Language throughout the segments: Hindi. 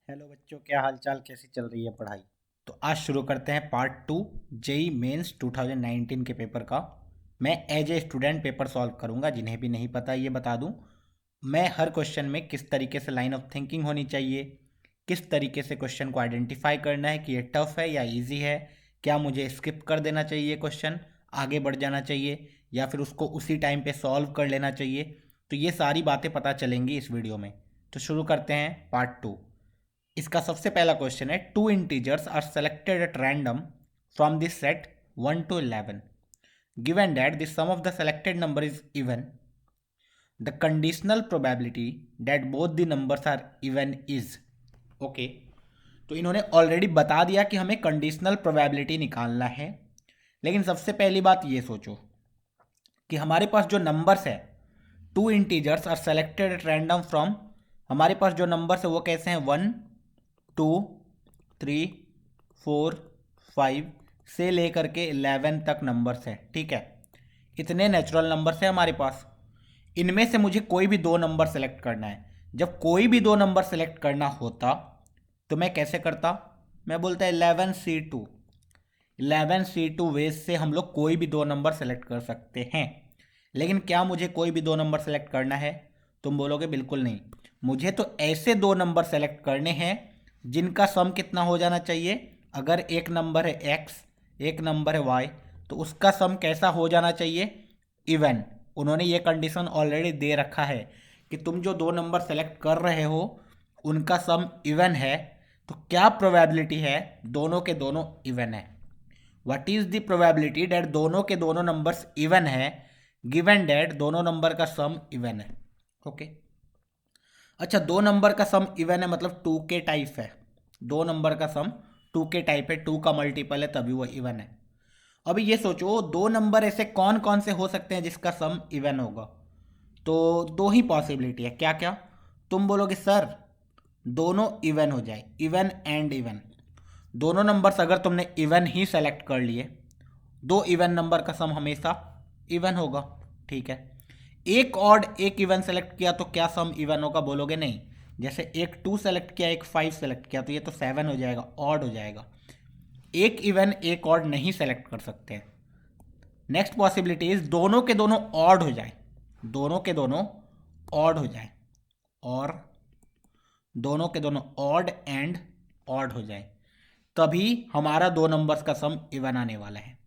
हेलो बच्चों, क्या हाल चाल, कैसी चल रही है पढ़ाई। तो आज शुरू करते हैं पार्ट टू जेई मेंस 2019 के पेपर का। मैं as a student paper solve करूंगा। जिन्हें भी नहीं पता ये बता दूं, मैं हर क्वेश्चन में किस तरीके से लाइन ऑफ थिंकिंग होनी चाहिए, किस तरीके से क्वेश्चन को आइडेंटिफाई करना है कि ये टफ है या इजी है, क्या मुझे स्किप कर देना चाहिए क्वेश्चन, आगे बढ़ जाना चाहिए या फिर उसको उसी टाइम पे सॉल्व कर लेना चाहिए। तो ये सारी बातें पता चलेंगी इस वीडियो में। तो शुरू करते हैं पार्ट टू। इसका सबसे पहला क्वेश्चन है, two integers are selected at random from this set 1 to 11, given that the sum of the selected number is even, the conditional probability that both the numbers are even is. Okay, तो इन्होंने ऑलरेडी बता दिया कि हमें कंडीशनल प्रोबेबिलिटी निकालना है। लेकिन सबसे पहली बात ये सोचो कि हमारे पास जो नंबर्स है, two integers are selected at random from, हमारे पास जो नंबर्स है वो कैसे हैं, 1 2 3 4 5 से लेकर के 11 तक नंबर्स हैं। ठीक है, इतने नेचुरल नंबर्स हैं हमारे पास। इनमें से मुझे कोई भी दो नंबर सेलेक्ट करना है। जब कोई भी दो नंबर सेलेक्ट करना होता तो मैं कैसे करता, मैं बोलता 11C2। 11C2 वेज से हम लोग कोई भी दो नंबर सेलेक्ट कर सकते हैं। लेकिन क्या मुझे कोई भी दो नंबर सेलेक्ट करना है? तुम बोलोगे बिल्कुल नहीं। मुझे तो ऐसे दो नंबर सेलेक्ट करने हैं जिनका सम कितना हो जाना चाहिए। अगर एक नंबर है एक्स, एक नंबर है वाई, तो उसका सम कैसा हो जाना चाहिए, इवन। उन्होंने ये कंडीशन ऑलरेडी दे रखा है कि तुम जो दो नंबर सेलेक्ट कर रहे हो उनका सम इवन है। तो क्या प्रोबेबिलिटी है, दोनों के दोनों इवन है। What is the probability that दोनों के दोनों नंबर्स इवन है, गिवन डेट दोनों नंबर का सम इवन है। ओके, अच्छा, दो नंबर का सम इवन है मतलब टू के टाइप है। दो नंबर का सम टू के टाइप है, टू का मल्टीपल है तभी वो इवन है। अभी ये सोचो, दो नंबर ऐसे कौन कौन से हो सकते हैं जिसका सम इवन होगा। तो दो ही पॉसिबिलिटी है। क्या क्या? तुम बोलोगे सर दोनों इवन हो जाए, इवन एंड इवन। दोनों नंबर्स अगर तुमने इवन ही सेलेक्ट कर लिए, दो इवन नंबर का सम हमेशा इवन होगा। ठीक है, एक ऑड एक इवन सेलेक्ट किया तो क्या सम इवन होगा, बोलोगे नहीं। जैसे एक 2 सेलेक्ट किया, एक 5 सेलेक्ट किया, तो ये तो 7 हो जाएगा, ऑड हो जाएगा। एक इवन एक ऑड नहीं सेलेक्ट कर सकते। नेक्स्ट पॉसिबिलिटी इज दोनों के दोनों ऑड हो जाए, दोनों के दोनों ऑड हो जाए, और दोनों के दोनों ऑड एंड ऑड हो जाए, तभी हमारा दो नंबर्स का सम इवन आने वाला है।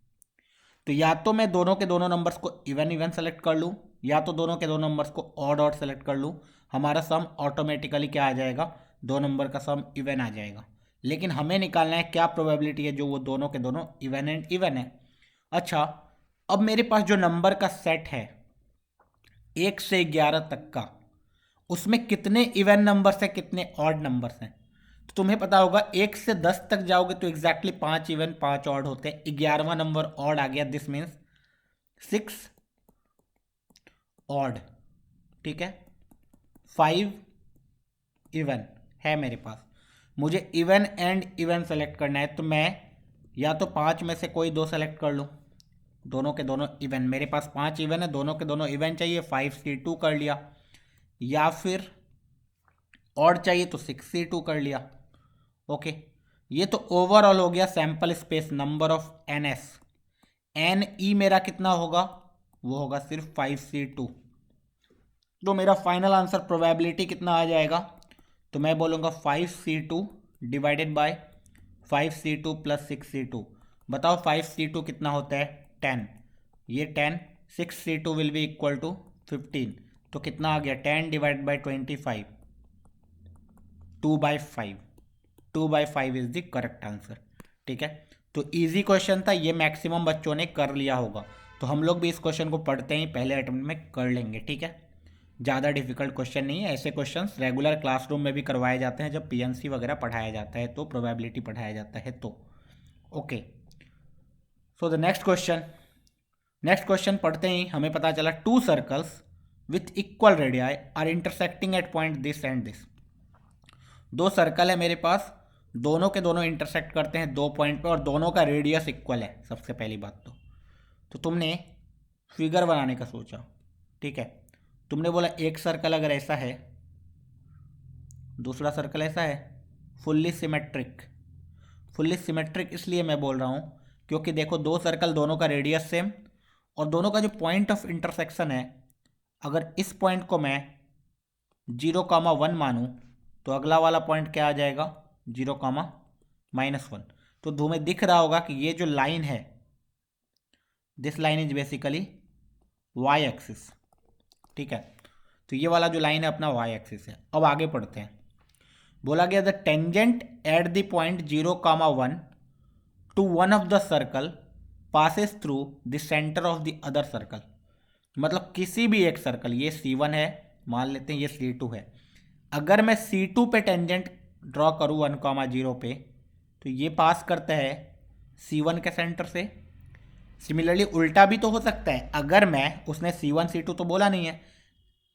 तो या तो मैं दोनों के दोनों नंबर्स को इवन इवन सेलेक्ट कर लूँ, या तो दोनों के दोनों नंबर्स को ऑड ऑड सेलेक्ट कर लूँ। हमारा सम ऑटोमेटिकली क्या आ जाएगा, दो नंबर का सम इवन आ जाएगा। लेकिन हमें निकालना है क्या प्रोबेबिलिटी है जो वो दोनों के दोनों इवन एंड इवन है। अच्छा, अब मेरे पास जो नंबर का सेट है 1 से 11 तक का, उसमें कितने इवन नंबर्स हैं, कितने ऑड नंबर्स हैं। तो तुम्हें पता होगा 1 से 10 तक जाओगे तो एग्जैक्टली 5 इवन 5 ऑड होते हैं। 11वां नंबर ऑड आ गया, दिस मीन्स 6 ऑड। ठीक है, 5 इवन है मेरे पास। मुझे इवन एंड इवन सेलेक्ट करना है तो मैं या तो पांच में से कोई दो सेलेक्ट कर लूँ, दोनों के दोनों इवन। मेरे पास 5 इवन है, दोनों के दोनों इवन चाहिए, 5C2 कर लिया। या फिर ऑड चाहिए तो 6C2 कर लिया। ओके, ये तो ओवरऑल हो गया sample space number of NS। N E मेरा कितना होगा, वो होगा सिर्फ 5C2। तो मेरा फाइनल आंसर प्रोबेबिलिटी कितना आ जाएगा, तो मैं बोलूँगा 5C2 divided by 5C2 plus 6C2। बताओ 5C2 कितना होता है, 10। ये 10, 6C2 will be equal to 15। तो कितना आ गया, 10 divide by 25, 2/5। 2/5 is the correct answer. ठीक है, तो इजी क्वेश्चन था ये, मैक्सिमम बच्चों ने कर लिया होगा। तो हम लोग भी इस क्वेश्चन को पढ़ते ही पहले अटेम्प्ट में कर लेंगे। ठीक है, ज़्यादा डिफिकल्ट क्वेश्चन नहीं है। ऐसे क्वेश्चंस रेगुलर क्लासरूम में भी करवाए जाते हैं जब पीएनसी वगैरह पढ़ाया जाता है, तो प्रोबेबिलिटी पढ़ाया जाता है तो। Okay, so the next question. Next question पढ़ते ही हमें पता चला, two circles with equal radii are intersecting at point this and this. दो सर्कल है मेरे पास, दोनों के दोनों इंटरसेक्ट करते हैं दो पॉइंट पे, और दोनों का रेडियस इक्वल है। सबसे पहली बात तो तुमने फिगर बनाने का सोचा। ठीक है, तुमने बोला एक सर्कल अगर ऐसा है, दूसरा सर्कल ऐसा है, फुल्ली सिमेट्रिक। फुल्ली सिमेट्रिक इसलिए मैं बोल रहा हूँ क्योंकि देखो दो सर्कल, दोनों का रेडियस सेम, और दोनों का जो पॉइंट ऑफ इंटरसेक्शन है, अगर इस पॉइंट को मैं 0,1 मानूँ तो अगला वाला पॉइंट क्या आ जाएगा, 0,-1। तो तुम्हें दिख रहा होगा कि ये जो लाइन है, this line is basically Y axis, ठीक है। तो ये वाला जो लाइन है अपना वाई एक्सिस है। अब आगे पढ़ते हैं। बोला गया the tangent at the point 0,1 to one of the circle passes through the centre of the other circle. मतलब किसी भी एक सर्कल, ये C1 है, मान लेते हैं ये C2 है, अगर मैं C2 पे टेंजेंट ड्रॉ करूँ 1,0 पे, तो ये पास करता है C1 के सेंटर से। सिमिलरली उल्टा भी तो हो सकता है, अगर मैं, उसने C1 C2 तो बोला नहीं है,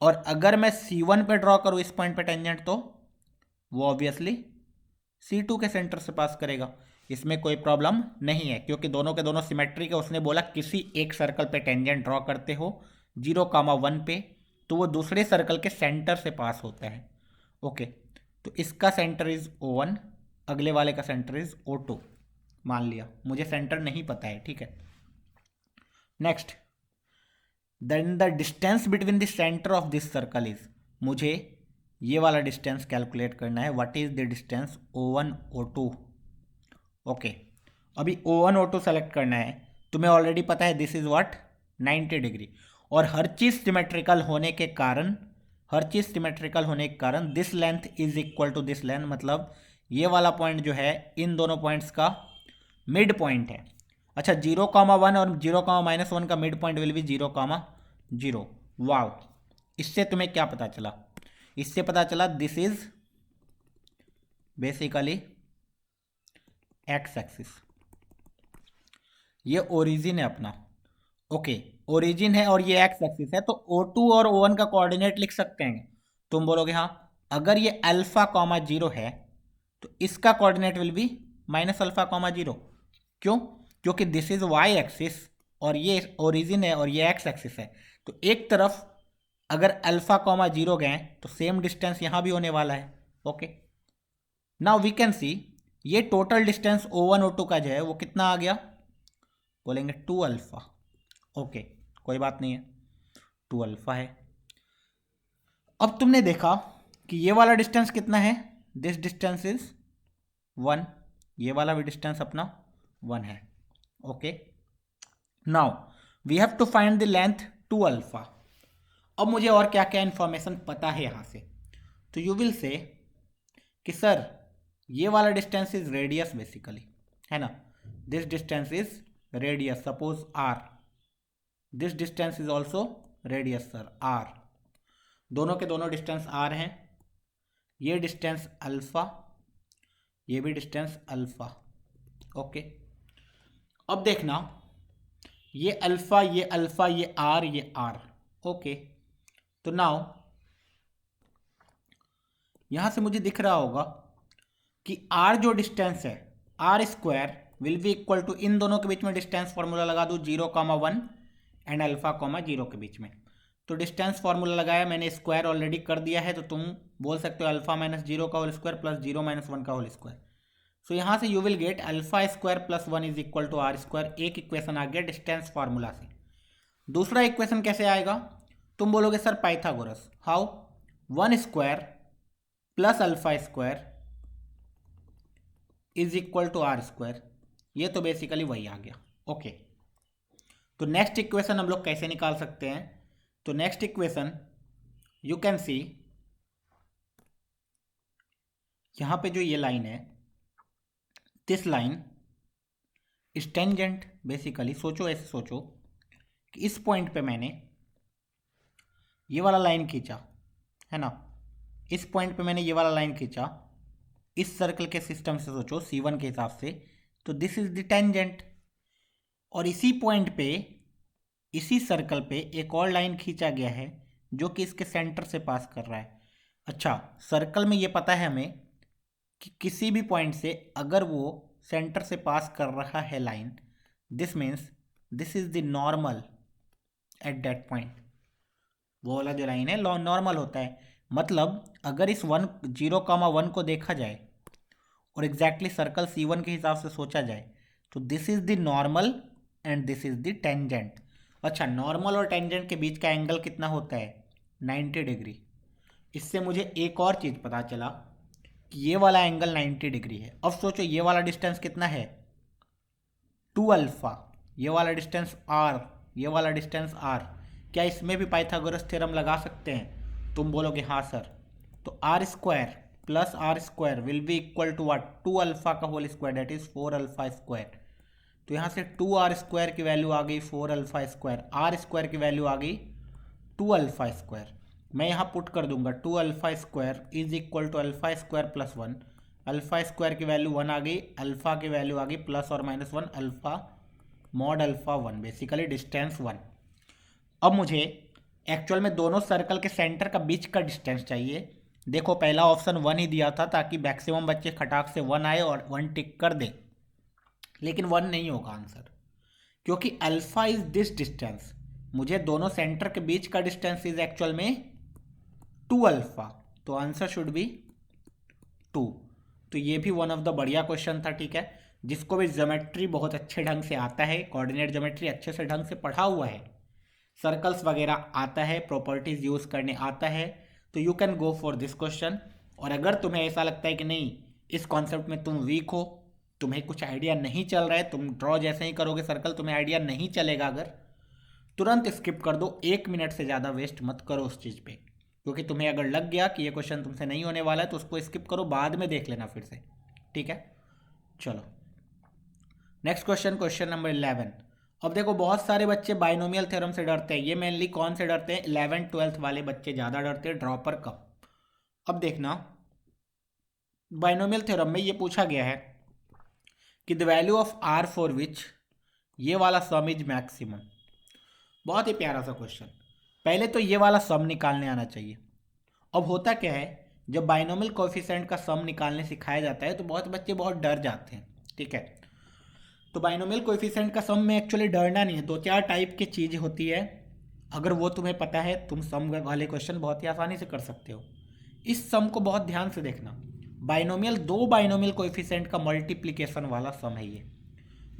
और अगर मैं C1 पे ड्रॉ करूँ इस पॉइंट पे टेंजेंट, तो वो ऑब्वियसली C2 के सेंटर से पास करेगा। इसमें कोई प्रॉब्लम नहीं है क्योंकि दोनों के दोनों सिमेट्रिक है। उसने बोला किसी एक सर्कल पे टेंजेंट ड्रॉ करते हो 0,1 पे, तो वो दूसरे सर्कल के सेंटर से पास होता है। ओके, तो इसका सेंटर इज O1, अगले वाले का सेंटर इज O2 मान लिया। मुझे सेंटर नहीं पता है, ठीक है। Next, then the distance between the centre of this circle is, मुझे ये वाला डिस्टेंस कैलकुलेट करना है। What is the distance O1 O2। Okay, अभी O1 O2 सेलेक्ट करना है। तुम्हें ऑलरेडी पता है दिस इज व्हाट, 90 डिग्री, और हर चीज़ सिमेट्रिकल होने के कारण, this length is equal to this length, मतलब ये वाला पॉइंट जो है इन दोनों पॉइंट्स का मिड पॉइंट है। अच्छा, 0,1 और 0,-1 का मिड पॉइंट विल बी 0,0। वाव, इससे तुम्हें क्या पता चला? इससे पता चला this is basically x axis, ये ओरिजिन है अपना। ओके, ओरिजिन है और ये एक्स एक्सिस है, तो O2 और O1 का कोऑर्डिनेट लिख सकते हैं। तुम बोलोगे हाँ, अगर ये α,0 है तो इसका कोऑर्डिनेट विल बी -α,0। क्यों? क्योंकि दिस इज वाई एक्सिस और ये ओरिजिन है और ये एक्स एक्सिस है। तो एक तरफ अगर α,0 गए तो सेम डिस्टेंस यहाँ भी होने वाला है। Okay, now we can see ये टोटल डिस्टेंस O1 O2 का जो है वो कितना आ गया, बोलेंगे 2α। ओके, कोई बात नहीं है, 2α है। अब तुमने देखा कि ये वाला डिस्टेंस कितना है, दिस डिस्टेंस इज 1, ये वाला भी डिस्टेंस अपना 1 है। Okay, now we have to find the length 2α। अब मुझे और क्या क्या इंफॉर्मेशन पता है यहाँ से, तो यू विल से कि सर ये वाला डिस्टेंस इज रेडियस बेसिकली, है ना। This distance is radius, suppose r, this distance is also radius sir r, दोनों के दोनों डिस्टेंस r हैं। ये डिस्टेंस अल्फा, ये भी डिस्टेंस अल्फा। ओके, अब देखना ये अल्फा, ये अल्फा, ये r, ये r। ओके, तो नाउ यहां से मुझे दिख रहा होगा कि r जो डिस्टेंस है, r² will be equal to, इन दोनों के बीच में डिस्टेंस फॉर्मूला लगा दूं 0,1 एंड α,0 के बीच में। तो डिस्टेंस फॉर्मूला लगाया मैंने, स्क्वायर ऑलरेडी कर दिया है, तो तुम बोल सकते हो α-0 का होल स्क्वायर प्लस 0-1 का होल स्क्वायर। सो यहाँ से you will get α² + 1 is equal to r²। एक इक्वेशन आ गया डिस्टेंस फार्मूला से। दूसरा इक्वेशन कैसे आएगा? तुम बोलोगे sir Pythagoras, how? 1² plus α² is equal to r²। ये तो बेसिकली वही आ गया। ओके, तो नेक्स्ट इक्वेशन हम लोग कैसे निकाल सकते हैं? तो नेक्स्ट इक्वेशन यू कैन सी, यहां पे जो ये लाइन है, this line is tangent basically. सोचो, ऐसे सोचो कि इस पॉइंट पे मैंने ये वाला लाइन खींचा, है ना, इस पॉइंट पे मैंने ये वाला लाइन खींचा, इस सर्कल के सिस्टम से सोचो, C1 के हिसाब से, तो दिस इज द टेंजेंट। और इसी पॉइंट पे, इसी सर्कल पे एक और लाइन खींचा गया है जो कि इसके सेंटर से पास कर रहा है। अच्छा, सर्कल में ये पता है हमें कि किसी भी पॉइंट से अगर वो सेंटर से पास कर रहा है line, this means this is the normal at that point. वो वाला जो लाइन है नॉर्मल होता है। मतलब अगर इस 0,1 को देखा जाए और एग्जैक्टली सर्कल C1 के हिसाब से सोचा जाए तो this is the normal and this is the tangent. अच्छा, नॉर्मल और टेंजेंट के बीच का एंगल कितना होता है? 90 डिग्री। इससे मुझे एक और चीज़ पता चला कि ये वाला एंगल 90 डिग्री है। अब सोचो ये वाला डिस्टेंस कितना है? 2 अल्फा। ये वाला डिस्टेंस r, ये वाला डिस्टेंस r। क्या इसमें भी पाइथागोरस थ्योरम लगा सकते हैं? तुम बोलोगे हाँ सर। तो R square plus R square will be equal to what? 2 alpha का whole square, that is 4 alpha square. तो यहाँ से 2 आर स्क्वायर की वैल्यू आ गई 4 अल्फा स्क्वायर, आर स्क्वायर की वैल्यू आ गई 2 अल्फा स्क्वायर। मैं यहाँ पुट कर दूंगा 2 alpha square is equal to alpha square plus 1। Alpha square की वैल्यू 1 आ गई, अल्फा की वैल्यू आ गई प्लस और minus 1, alpha mod alpha 1, basically distance 1। अब मुझे एक्चुअल में दोनों सर्कल के सेंटर का बीच का डिस्टेंस चाहिए। देखो पहला ऑप्शन 1 ही दिया था ताकि मैक्सिमम बच्चे खटाक से 1 आए और 1 टिक कर दे, लेकिन 1 नहीं होगा आंसर, क्योंकि अल्फा इज दिस डिस्टेंस। मुझे दोनों सेंटर के बीच का डिस्टेंस इज एक्चुअल में 2 अल्फा, तो आंसर शुड बी 2। तो ये भी वन ऑफ द बढ़िया क्वेश्चन था, ठीक है। जिसको भी ज्योमेट्री बहुत अच्छे ढंग से आता है, कोऑर्डिनेट ज्योमेट्री अच्छे से ढंग से पढ़ा हुआ है, सर्कल्स वगैरह आता है, प्रॉपर्टीज यूज करने आता है, तो you can go for this question. और अगर तुम्हें ऐसा लगता है कि नहीं इस कॉन्सेप्ट में तुम वीक हो, तुम्हें कुछ आइडिया नहीं चल रहा है, तुम ड्रॉ जैसे ही करोगे सर्कल तुम्हें आइडिया नहीं चलेगा, अगर तुरंत स्किप कर दो, 1 मिनट से ज़्यादा वेस्ट मत करो उस चीज़ पे, क्योंकि तुम्हें अगर लग गया कि ये क्वेश्चन तुमसे नहीं होने वाला है तो उसको स्किप करो, बाद में देख लेना फिर से, ठीक है। चलो नेक्स्ट क्वेश्चन, क्वेश्चन नंबर 11। अब देखो बहुत सारे बच्चे बाइनोमियल थ्योरम से डरते हैं। ये मेनली कौन से डरते हैं? 11th 12th वाले बच्चे ज़्यादा डरते हैं, ड्रॉपर कम। अब देखना बाइनोमियल थ्योरम में ये पूछा गया है कि the value of R for which ये वाला सम इज मैक्सिमम। बहुत ही प्यारा सा क्वेश्चन। पहले तो ये वाला सम निकालने आना चाहिए। अब होता क्या है, जब बाइनोमियल कोएफिशिएंट का सम निकालने सिखाया जाता है तो बहुत बच्चे बहुत डर जाते हैं, ठीक है। तो बाइनोमियल कोएफिशिएंट का सम में एक्चुअली डरना नहीं है, 2-4 टाइप की चीज़ होती है, अगर वो तुम्हें पता है तुम सम वाले क्वेश्चन बहुत ही आसानी से कर सकते हो। इस सम को बहुत ध्यान से देखना। बाइनोमियल, 2 बाइनोमियल कोएफिशिएंट का मल्टीप्लिकेशन वाला सम है ये।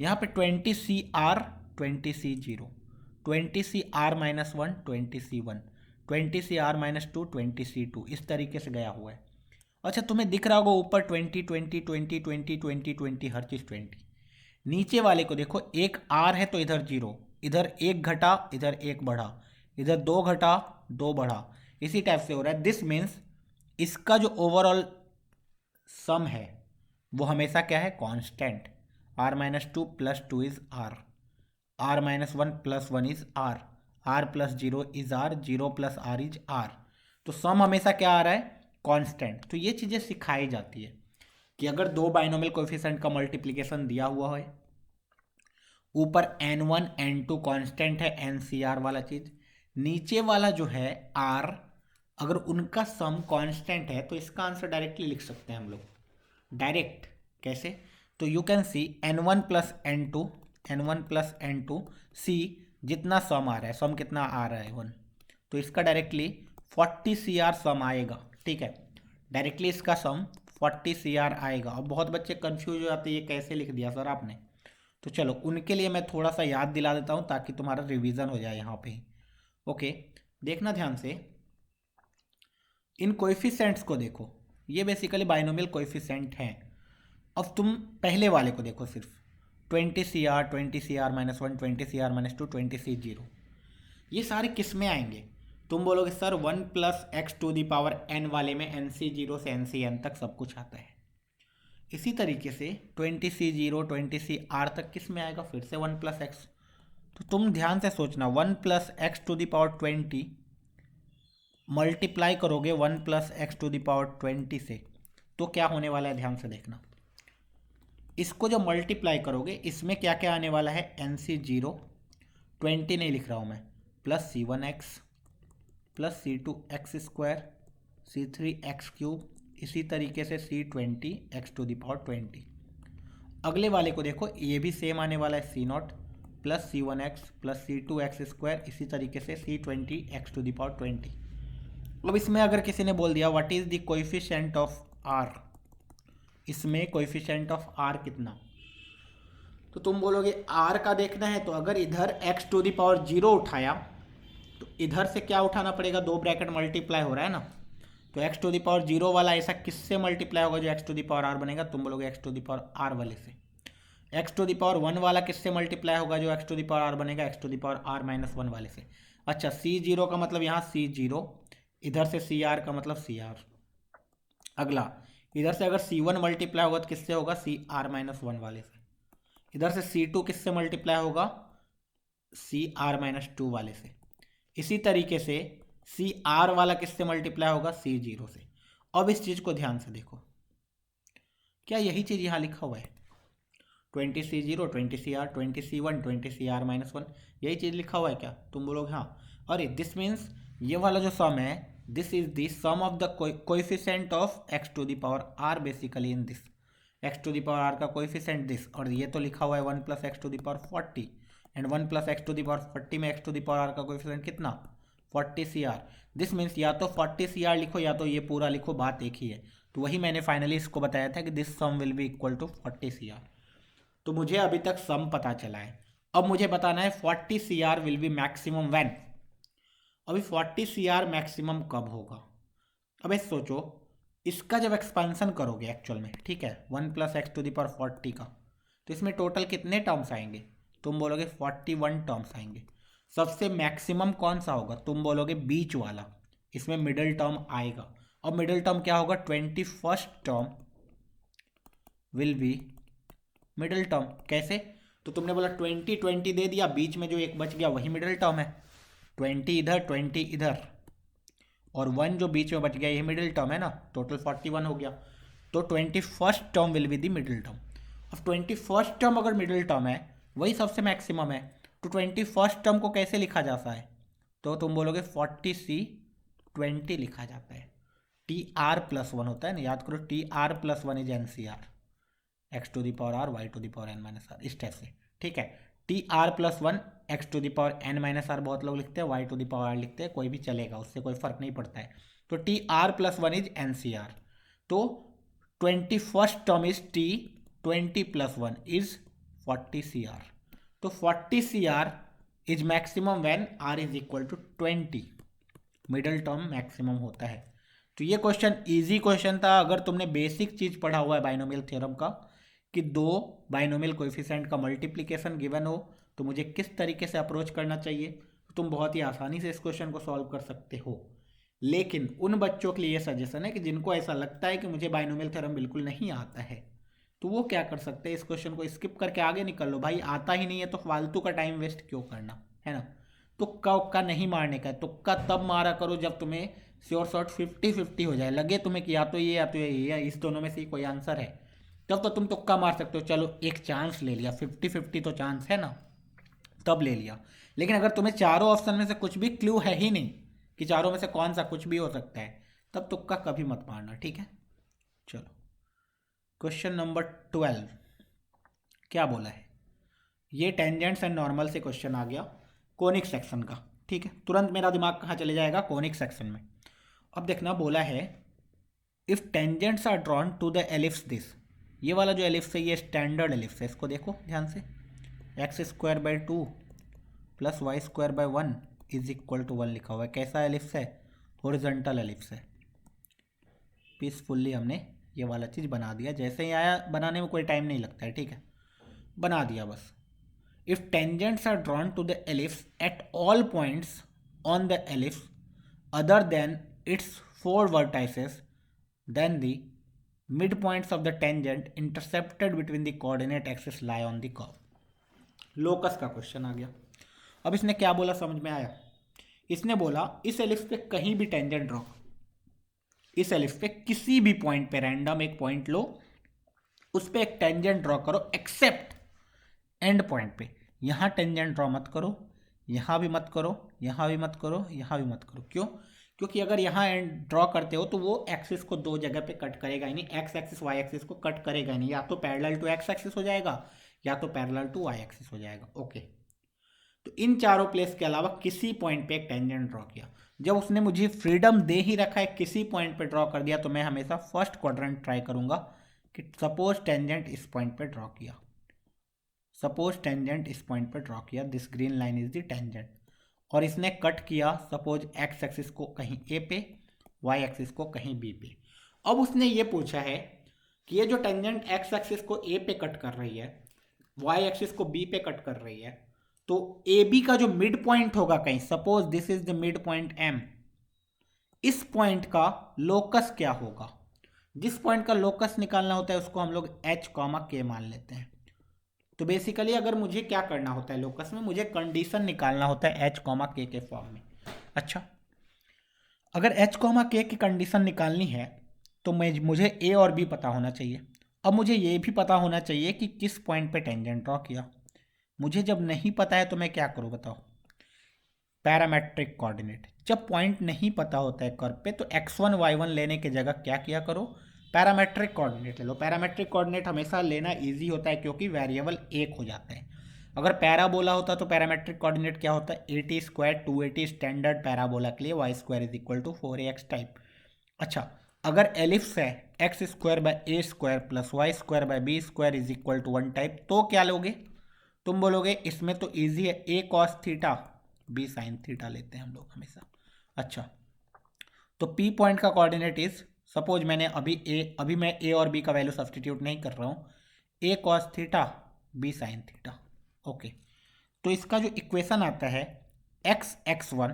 यहाँ पे 20CR 20C0, 20CR -1 20C1, 20CR -2 20C2, इस तरीके से गया हुआ है। अच्छा तुम्हें दिख रहा होगा ऊपर 20 20 20 20 20 20, हर चीज़ 20। नीचे वाले को देखो, एक R है तो इधर 0, इधर 1 घटा, इधर 1 बढ़ा, इधर 2 घटा 2 बढ़ा, इसी टाइप से हो रहा है। दिस मीन्स इसका जो ओवरऑल सम है वो हमेशा क्या है? Constant. R -2 + 2 is R, R -1 + 1 is R, R + 0 is R, 0 + R is R। तो सम हमेशा क्या आ रहा है? कांस्टेंट। तो ये चीज़ें सिखाई जाती है कि अगर 2 बाइनोमियल कोएफिशिएंट का मल्टीप्लिकेशन दिया हुआ है, ऊपर n1 n2 कांस्टेंट है, NCR वाला चीज़, नीचे वाला जो है R, अगर उनका सम कांस्टेंट है तो इसका आंसर डायरेक्टली लिख सकते हैं हम लोग। डायरेक्ट कैसे? तो you can C n1 + n2, n1 + n2, सी जितना सम आ रहा है, सम कितना आ रहा है 1, तो इसका डायरेक्टली 40 CR सम आएगा, ठीक है। डायरेक्टली इसका सम 40 CR आएगा। अब बहुत बच्चे कंफ्यूज हो जाते हैं, ये कैसे लिख दिया सर आपने? तो चलो उनके लिए मैं थोड़ा सा याद दिला देता हूँ ताकि तुम्हारा रिवीजन हो जाए यहाँ पे ही। ओके, देखना ध्यान से, इन कोएफिशिएंट्स को देखो, ये बेसिकली बाइनोमियल कोएफिशिएंट हैं। अब तुम पहले वाले को देखो, सिर्फ 20CR 20CR -1 20CR -2 20C0, ये सारे किस में आएंगे? तुम बोलोगे सर 1 + x⁴n वाले में NC0 से NCn तक सब कुछ आता है। इसी तरीके से 20C0 20CR तक किस में आएगा? फिर से 1 + x। तो तुम ध्यान से सोचना, 1 + x⁴20 मल्टीप्लाई करोगे 1 + x⁴20 से, तो क्या होने वाला है? ध्यान से देखना, इसको जो मल्टीप्लाई करोगे इसमें क्या क्या आने वाला है? NC0 20 नहीं लिख रहा हूँ मैं, plus C1x plus C2x², C3x³, इसी तरीके से C20 x⁴20। अगले वाले को देखो, ये भी सेम आने वाला है, C0 plus C1x plus C2x², इसी तरीके से C20 x⁴20। अब इसमें अगर किसी ने बोल दिया what is the coefficient of R, इसमें कोएफिशिएंट ऑफ आर कितना, तो तुम बोलोगे आर का देखना है तो अगर इधर x टू दी पावर 0 उठाया तो इधर से क्या उठाना पड़ेगा, 2 ब्रैकेट मल्टीप्लाई हो रहा है ना, तो x टू दी पावर 0 वाला ऐसा किससे मल्टीप्लाई होगा जो x to the power r बनेगा, तुम बोलोगे x to the power r वाले से। x टू दी पावर 1 वाला किससे मल्टीप्लाई होगा जो x to the power r बनेगा, x to the power r minus 1 वाले से। अच्छा C0 का मतलब यहाँ C0, इधर से CR का मतलब CR। अगला इधर से अगर C1 मल्टीप्लाई होगा तो किससे होगा, CR माइनस 1 वाले से। इधर से C2 किससे मल्टीप्लाई होगा, CR माइनस 2 वाले से। इसी तरीके से CR वाला किससे मल्टीप्लाई होगा, C0 से। अब इस चीज़ को ध्यान से देखो, क्या यही चीज़ यहाँ लिखा हुआ है, 20C0 20CR 20C1 20CR minus 1, यही चीज़ लिखा हुआ है क्या, तुम बोलोगे हाँ। अरे दिस मीन्स ये वाला जो सम है, this is the sum of the coefficient of x to the power r basically in this, x to the power r का कोएफिशिएंट दिस, और ये तो लिखा हुआ है 1 plus x to the power 40, and 1 plus x to the power 40 में x to the power r का कोएफिशिएंट कितना, 40CR। दिस मीन्स या तो 40CR लिखो या तो ये पूरा लिखो, बात एक ही है। तो वही मैंने फाइनली इसको बताया था कि this sum will be equal to 40CR। तो मुझे अभी तक सम पता चला है, अब मुझे बताना है 40CR will be maximum when. अभी 40CR मैक्सिमम कब होगा, अब सोचो, इसका जब एक्सपेंशन करोगे एक्चुअल में, ठीक है, 1 plus x to the power 40 का, तो इसमें टोटल कितने टर्म्स आएंगे, तुम बोलोगे 41 टर्म्स आएंगे। सबसे मैक्सिमम कौन सा होगा, तुम बोलोगे बीच वाला, इसमें मिडिल टर्म आएगा। और मिडिल टर्म क्या होगा, 21st term will be middle term. कैसे, तो तुमने बोला 20 20 दे दिया, बीच में जो एक बच गया वही मिडिल टर्म है, 20 इधर 20 इधर, और 1 जो बीच में बच गया ये मिडिल टर्म है ना, टोटल 41 हो गया। तो 21st term will be the middle term. अब 21st टर्म अगर मिडिल टर्म है, वही सबसे मैक्सिमम है, तो 21st टर्म को कैसे लिखा जाता है, तो तुम बोलोगे 40C20 लिखा जाता है। TR+1 होता है ना, याद करो, TR+1 is NCR, x to the power r y to the power n minus r, इस टाइप से, ठीक है। TR+1 x to the power n minus r बहुत लोग लिखते हैं, y to the power r लिखते हैं, कोई भी चलेगा, उससे कोई फर्क नहीं पड़ता है। तो TR+1 इज NCR, तो 21st term is T20+1 is 40CR। तो 40CR is maximum when r is equal to 20, middle term maximum होता है। तो ये क्वेश्चन इजी क्वेश्चन था, अगर तुमने बेसिक चीज पढ़ा हुआ है बाइनोमियल थ्योरम का, कि दो बाइनोमियल कोएफिशिएंट का मल्टीप्लिकेशन गिवन हो तो मुझे किस तरीके से अप्रोच करना चाहिए, तो तुम बहुत ही आसानी से इस क्वेश्चन को सॉल्व कर सकते हो। लेकिन उन बच्चों के लिए सजेशन है कि जिनको ऐसा लगता है कि मुझे बाइनोमियल थ्योरम बिल्कुल नहीं आता है, तो वो क्या कर सकते हैं, इस क्वेश्चन को स्किप करके आगे निकल लो। भाई आता ही नहीं है तो फालतू का टाइम वेस्ट क्यों करना, है ना। तुक्का उक्का नहीं मारने का, तुक्का तब मारा करो जब तुम्हें श्योर शॉर्ट 50-50 हो जाए, लगे तुम्हें कि या तो ये या तो ये, या इस दोनों में से ही कोई आंसर है, तब तो तुम तुक्का मार सकते हो। चलो एक चांस ले लिया, 50-50 तो चांस है ना, तब ले लिया। लेकिन अगर तुम्हें चारों ऑप्शन में से कुछ भी क्लू है ही नहीं कि चारों में से कौन सा कुछ भी हो सकता है, तब तुक्का कभी मत मारना, ठीक है। चलो क्वेश्चन नंबर 12 क्या बोला है, ये टेंजेंट्स एंड नॉर्मल से क्वेश्चन आ गया कोनिक सेक्शन का, ठीक है। तुरंत मेरा दिमाग कहाँ चले जाएगा, कोनिक सेक्शन में। अब देखना बोला है, if tangents are drawn to the ellipse this, ये वाला जो एलिप्स है ये स्टैंडर्ड एलिप्स है, इसको देखो ध्यान से, x²/2 plus y²/1 is equal to 1 लिखा हुआ है। कैसा एलिप्स है, हॉरिजॉन्टल एलिप्स है। पीसफुल्ली हमने ये वाला चीज़ बना दिया, जैसे ही आया बनाने में कोई टाइम नहीं लगता है, ठीक है, बना दिया बस। If tangents are drawn to the ellipse at all points on the ellipse other than its 4 vertices, then the midpoints of the tangent intercepted between the coordinate axis lie on the curve। Locus का क्वेश्चन आ गया। अब इसने क्या बोला समझ में आया, इसने बोला इस एलिप्स पे कहीं भी टेंजेंट ड्रॉ, इस एलिप्स पे किसी भी पॉइंट पे रैंडम एक पॉइंट लो, उस पे एक टेंजेंट ड्रॉ करो, एक्सेप्ट एंड पॉइंट पे। यहां टेंजेंट ड्रॉ मत करो, यहां भी मत करो, यहां भी मत करो, यहां भी मत करो। क्यों, क्योंकि अगर यहाँ एंड ड्रॉ करते हो तो वो एक्सिस को दो जगह पे कट करेगा ही नहीं, एक्स एक्सिस वाई एक्सिस को कट करेगा नहीं, या तो पैरेलल टू एक्स एक्सिस हो जाएगा या तो पैरेलल टू वाई एक्सिस हो जाएगा। ओके, तो इन चारों प्लेस के अलावा किसी पॉइंट पे एक टेंजेंट ड्रॉ किया। जब उसने मुझे फ्रीडम दे ही रखा है, किसी पॉइंट पे ड्रॉ कर दिया, तो मैं हमेशा फर्स्ट क्वाड्रेंट ट्राई करूंगा कि सपोज टेंजेंट इस पॉइंट पे ड्रॉ किया, सपोज टेंजेंट इस पॉइंट पे ड्रॉ किया, this green line is the tangent, और इसने कट किया सपोज एक्स एक्सिस को कहीं ए पे, वाई एक्सिस को कहीं बी पे। अब उसने ये पूछा है कि ये जो टेंजेंट एक्स एक्सिस को ए पे कट कर रही है, वाई एक्सिस को बी पे कट कर रही है, तो ए बी का जो मिड पॉइंट होगा कहीं, suppose this is the mid point M, इस पॉइंट का लोकस क्या होगा? जिस पॉइंट का लोकस निकालना होता है उसको हम लोग एच कॉमा के मान लेते हैं। तो बेसिकली अगर मुझे क्या करना होता है लोकस में, मुझे कंडीशन निकालना होता है एच कॉमा के फॉर्म में। अच्छा, अगर एच कॉमा के की कंडीशन निकालनी है तो मुझे ए और बी पता होना चाहिए। अब मुझे ये भी पता होना चाहिए कि किस पॉइंट पे टेंजेंट ड्रॉ किया। मुझे जब नहीं पता है तो मैं क्या करूँ बताओ? Parametric coordinate. जब पॉइंट नहीं पता होता है कर्व पे तो x1 y1 लेने की जगह क्या किया करो? पैरामेट्रिक कोऑर्डिनेट ले लो। पैरामेट्रिक कोऑर्डिनेट हमेशा लेना इजी होता है क्योंकि वेरिएबल एक हो जाता है। अगर पैराबोला होता तो पैरामेट्रिक कोऑर्डिनेट क्या होता है? 80 स्क्वायर 280 स्टैंडर्ड पैराबोला के लिए y square is equal to 4ax type. अच्छा, अगर एलिप्स है x square by A square plus Y square by B square is equal to 1 type, तो क्या लोगे? तुम बोलोगे इसमें तो इजी है, A cos theta B sine theta लेते हैं हम लोग हमेशा। अच्छा, तो पी पॉइंट का कोऑर्डिनेट इज, सपोज मैंने अभी मैं ए और बी का वैल्यू सब्सटीट्यूट नहीं कर रहा हूँ, A cos theta B sine theta. Okay, तो इसका जो इक्वेशन आता है x(x1)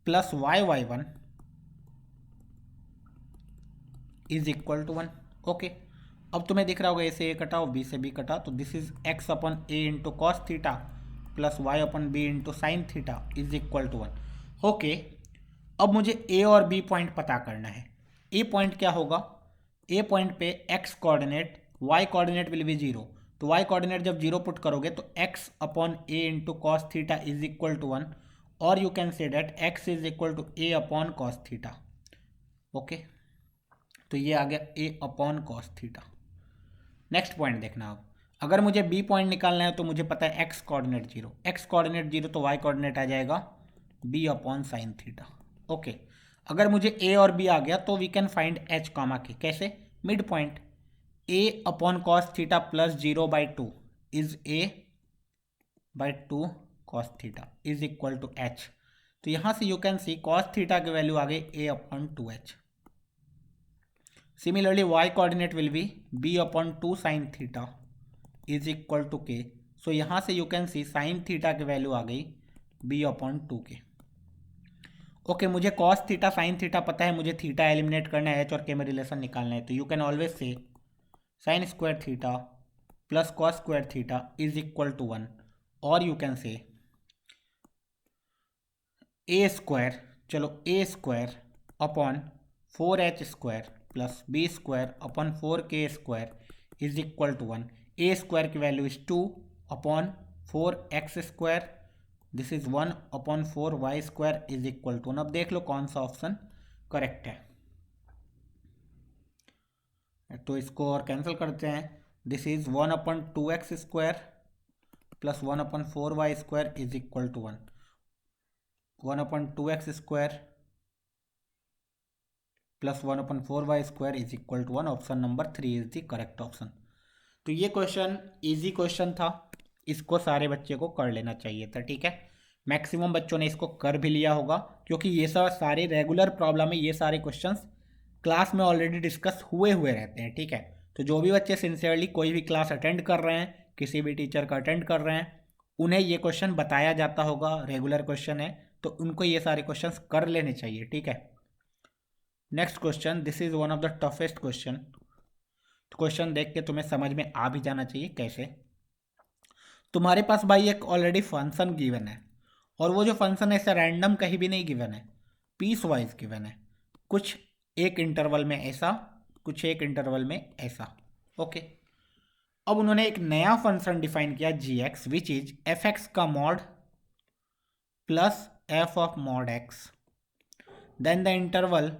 plus y(y1) is equal to 1। Okay, अब तुम्हें दिख रहा होगा ए से ए कटा और बी से बी कटा, तो this is x upon A into cos theta plus Y upon B into sine theta is equal to 1। Okay, अब मुझे ए और बी पॉइंट पता करना है। ए पॉइंट क्या होगा? ए पॉइंट पे x coordinate, y coordinate will be 0, तो y कोऑर्डिनेट जब 0 पुट करोगे तो x upon A into cos theta is equal to 1, और you can say that x is equal to A upon cos theta. Okay, तो ये आ गया A upon cos theta. Next point देखना, अब अगर मुझे बी पॉइंट निकालना है तो मुझे पता है एक्स कोऑर्डिनेट 0, एक्स कोऑर्डिनेट 0 तो वाई कोऑर्डिनेट आ जाएगा B upon sine theta. Okay, अगर मुझे ए और बी आ गया तो we can find H comma K. कैसे? Mid point A upon cos theta plus 0/2 is A by 2 cos theta is equal to H. तो यहाँ से you can see cos theta की वैल्यू आ गई A upon 2h। Similarly, y coordinate will be b upon 2 sin theta is equal to k. So यहाँ से you can see sin theta की वैल्यू आ गई b upon 2k. ओके, मुझे cos थीटा sin थीटा पता है, मुझे थीटा एलिमिनेट करना है, h और k में रिलेशन निकालना है, तो you can always say sin square theta plus cos square theta is equal to 1, और you can say a square, चलो a square upon 4h square plus b square upon 4k square is equal to 1। A square की value is 2 upon 4x square, this is 1 upon 4y square is equal to 1। अब देख लो कौन सा ऑप्शन करेक्ट है, तो इसको और कैंसिल करते हैं। This is 1 upon 2x square plus 1 upon 4y square is equal to 1, 1 upon 2x square plus 1 upon 4y square is equal to 1। Option number 3 is the correct option. तो ये क्वेश्चन इजी क्वेश्चन था, इसको सारे बच्चे को कर लेना चाहिए था। ठीक है, मैक्सिमम बच्चों ने इसको कर भी लिया होगा क्योंकि ये सब सारे रेगुलर प्रॉब्लम है, ये सारे क्वेश्चंस क्लास में ऑलरेडी डिस्कस हुए रहते हैं। ठीक है, तो जो भी बच्चे सिंसियरली कोई भी क्लास अटेंड कर रहे हैं, किसी भी टीचर का अटेंड कर रहे हैं, उन्हें ये क्वेश्चन बताया जाता होगा, रेगुलर क्वेश्चन है, तो उनको ये सारे क्वेश्चंस कर लेने चाहिए। ठीक है, next question, this is one of the toughest question. Question देख के तुम्हें समझ में आ भी जाना चाहिए कैसे। तुम्हारे पास भाई एक ऑलरेडी फंक्शन गिवन है, और वो जो फंक्शन ऐसा रैंडम कहीं भी नहीं गिवन है, पीस वाइज गिवन है, कुछ एक इंटरवल में ऐसा, कुछ एक इंटरवल में ऐसा। ओके, अब उन्होंने एक नया फंक्शन डिफाइन किया gx विच इज fx का mod plus f of mod x, then the interval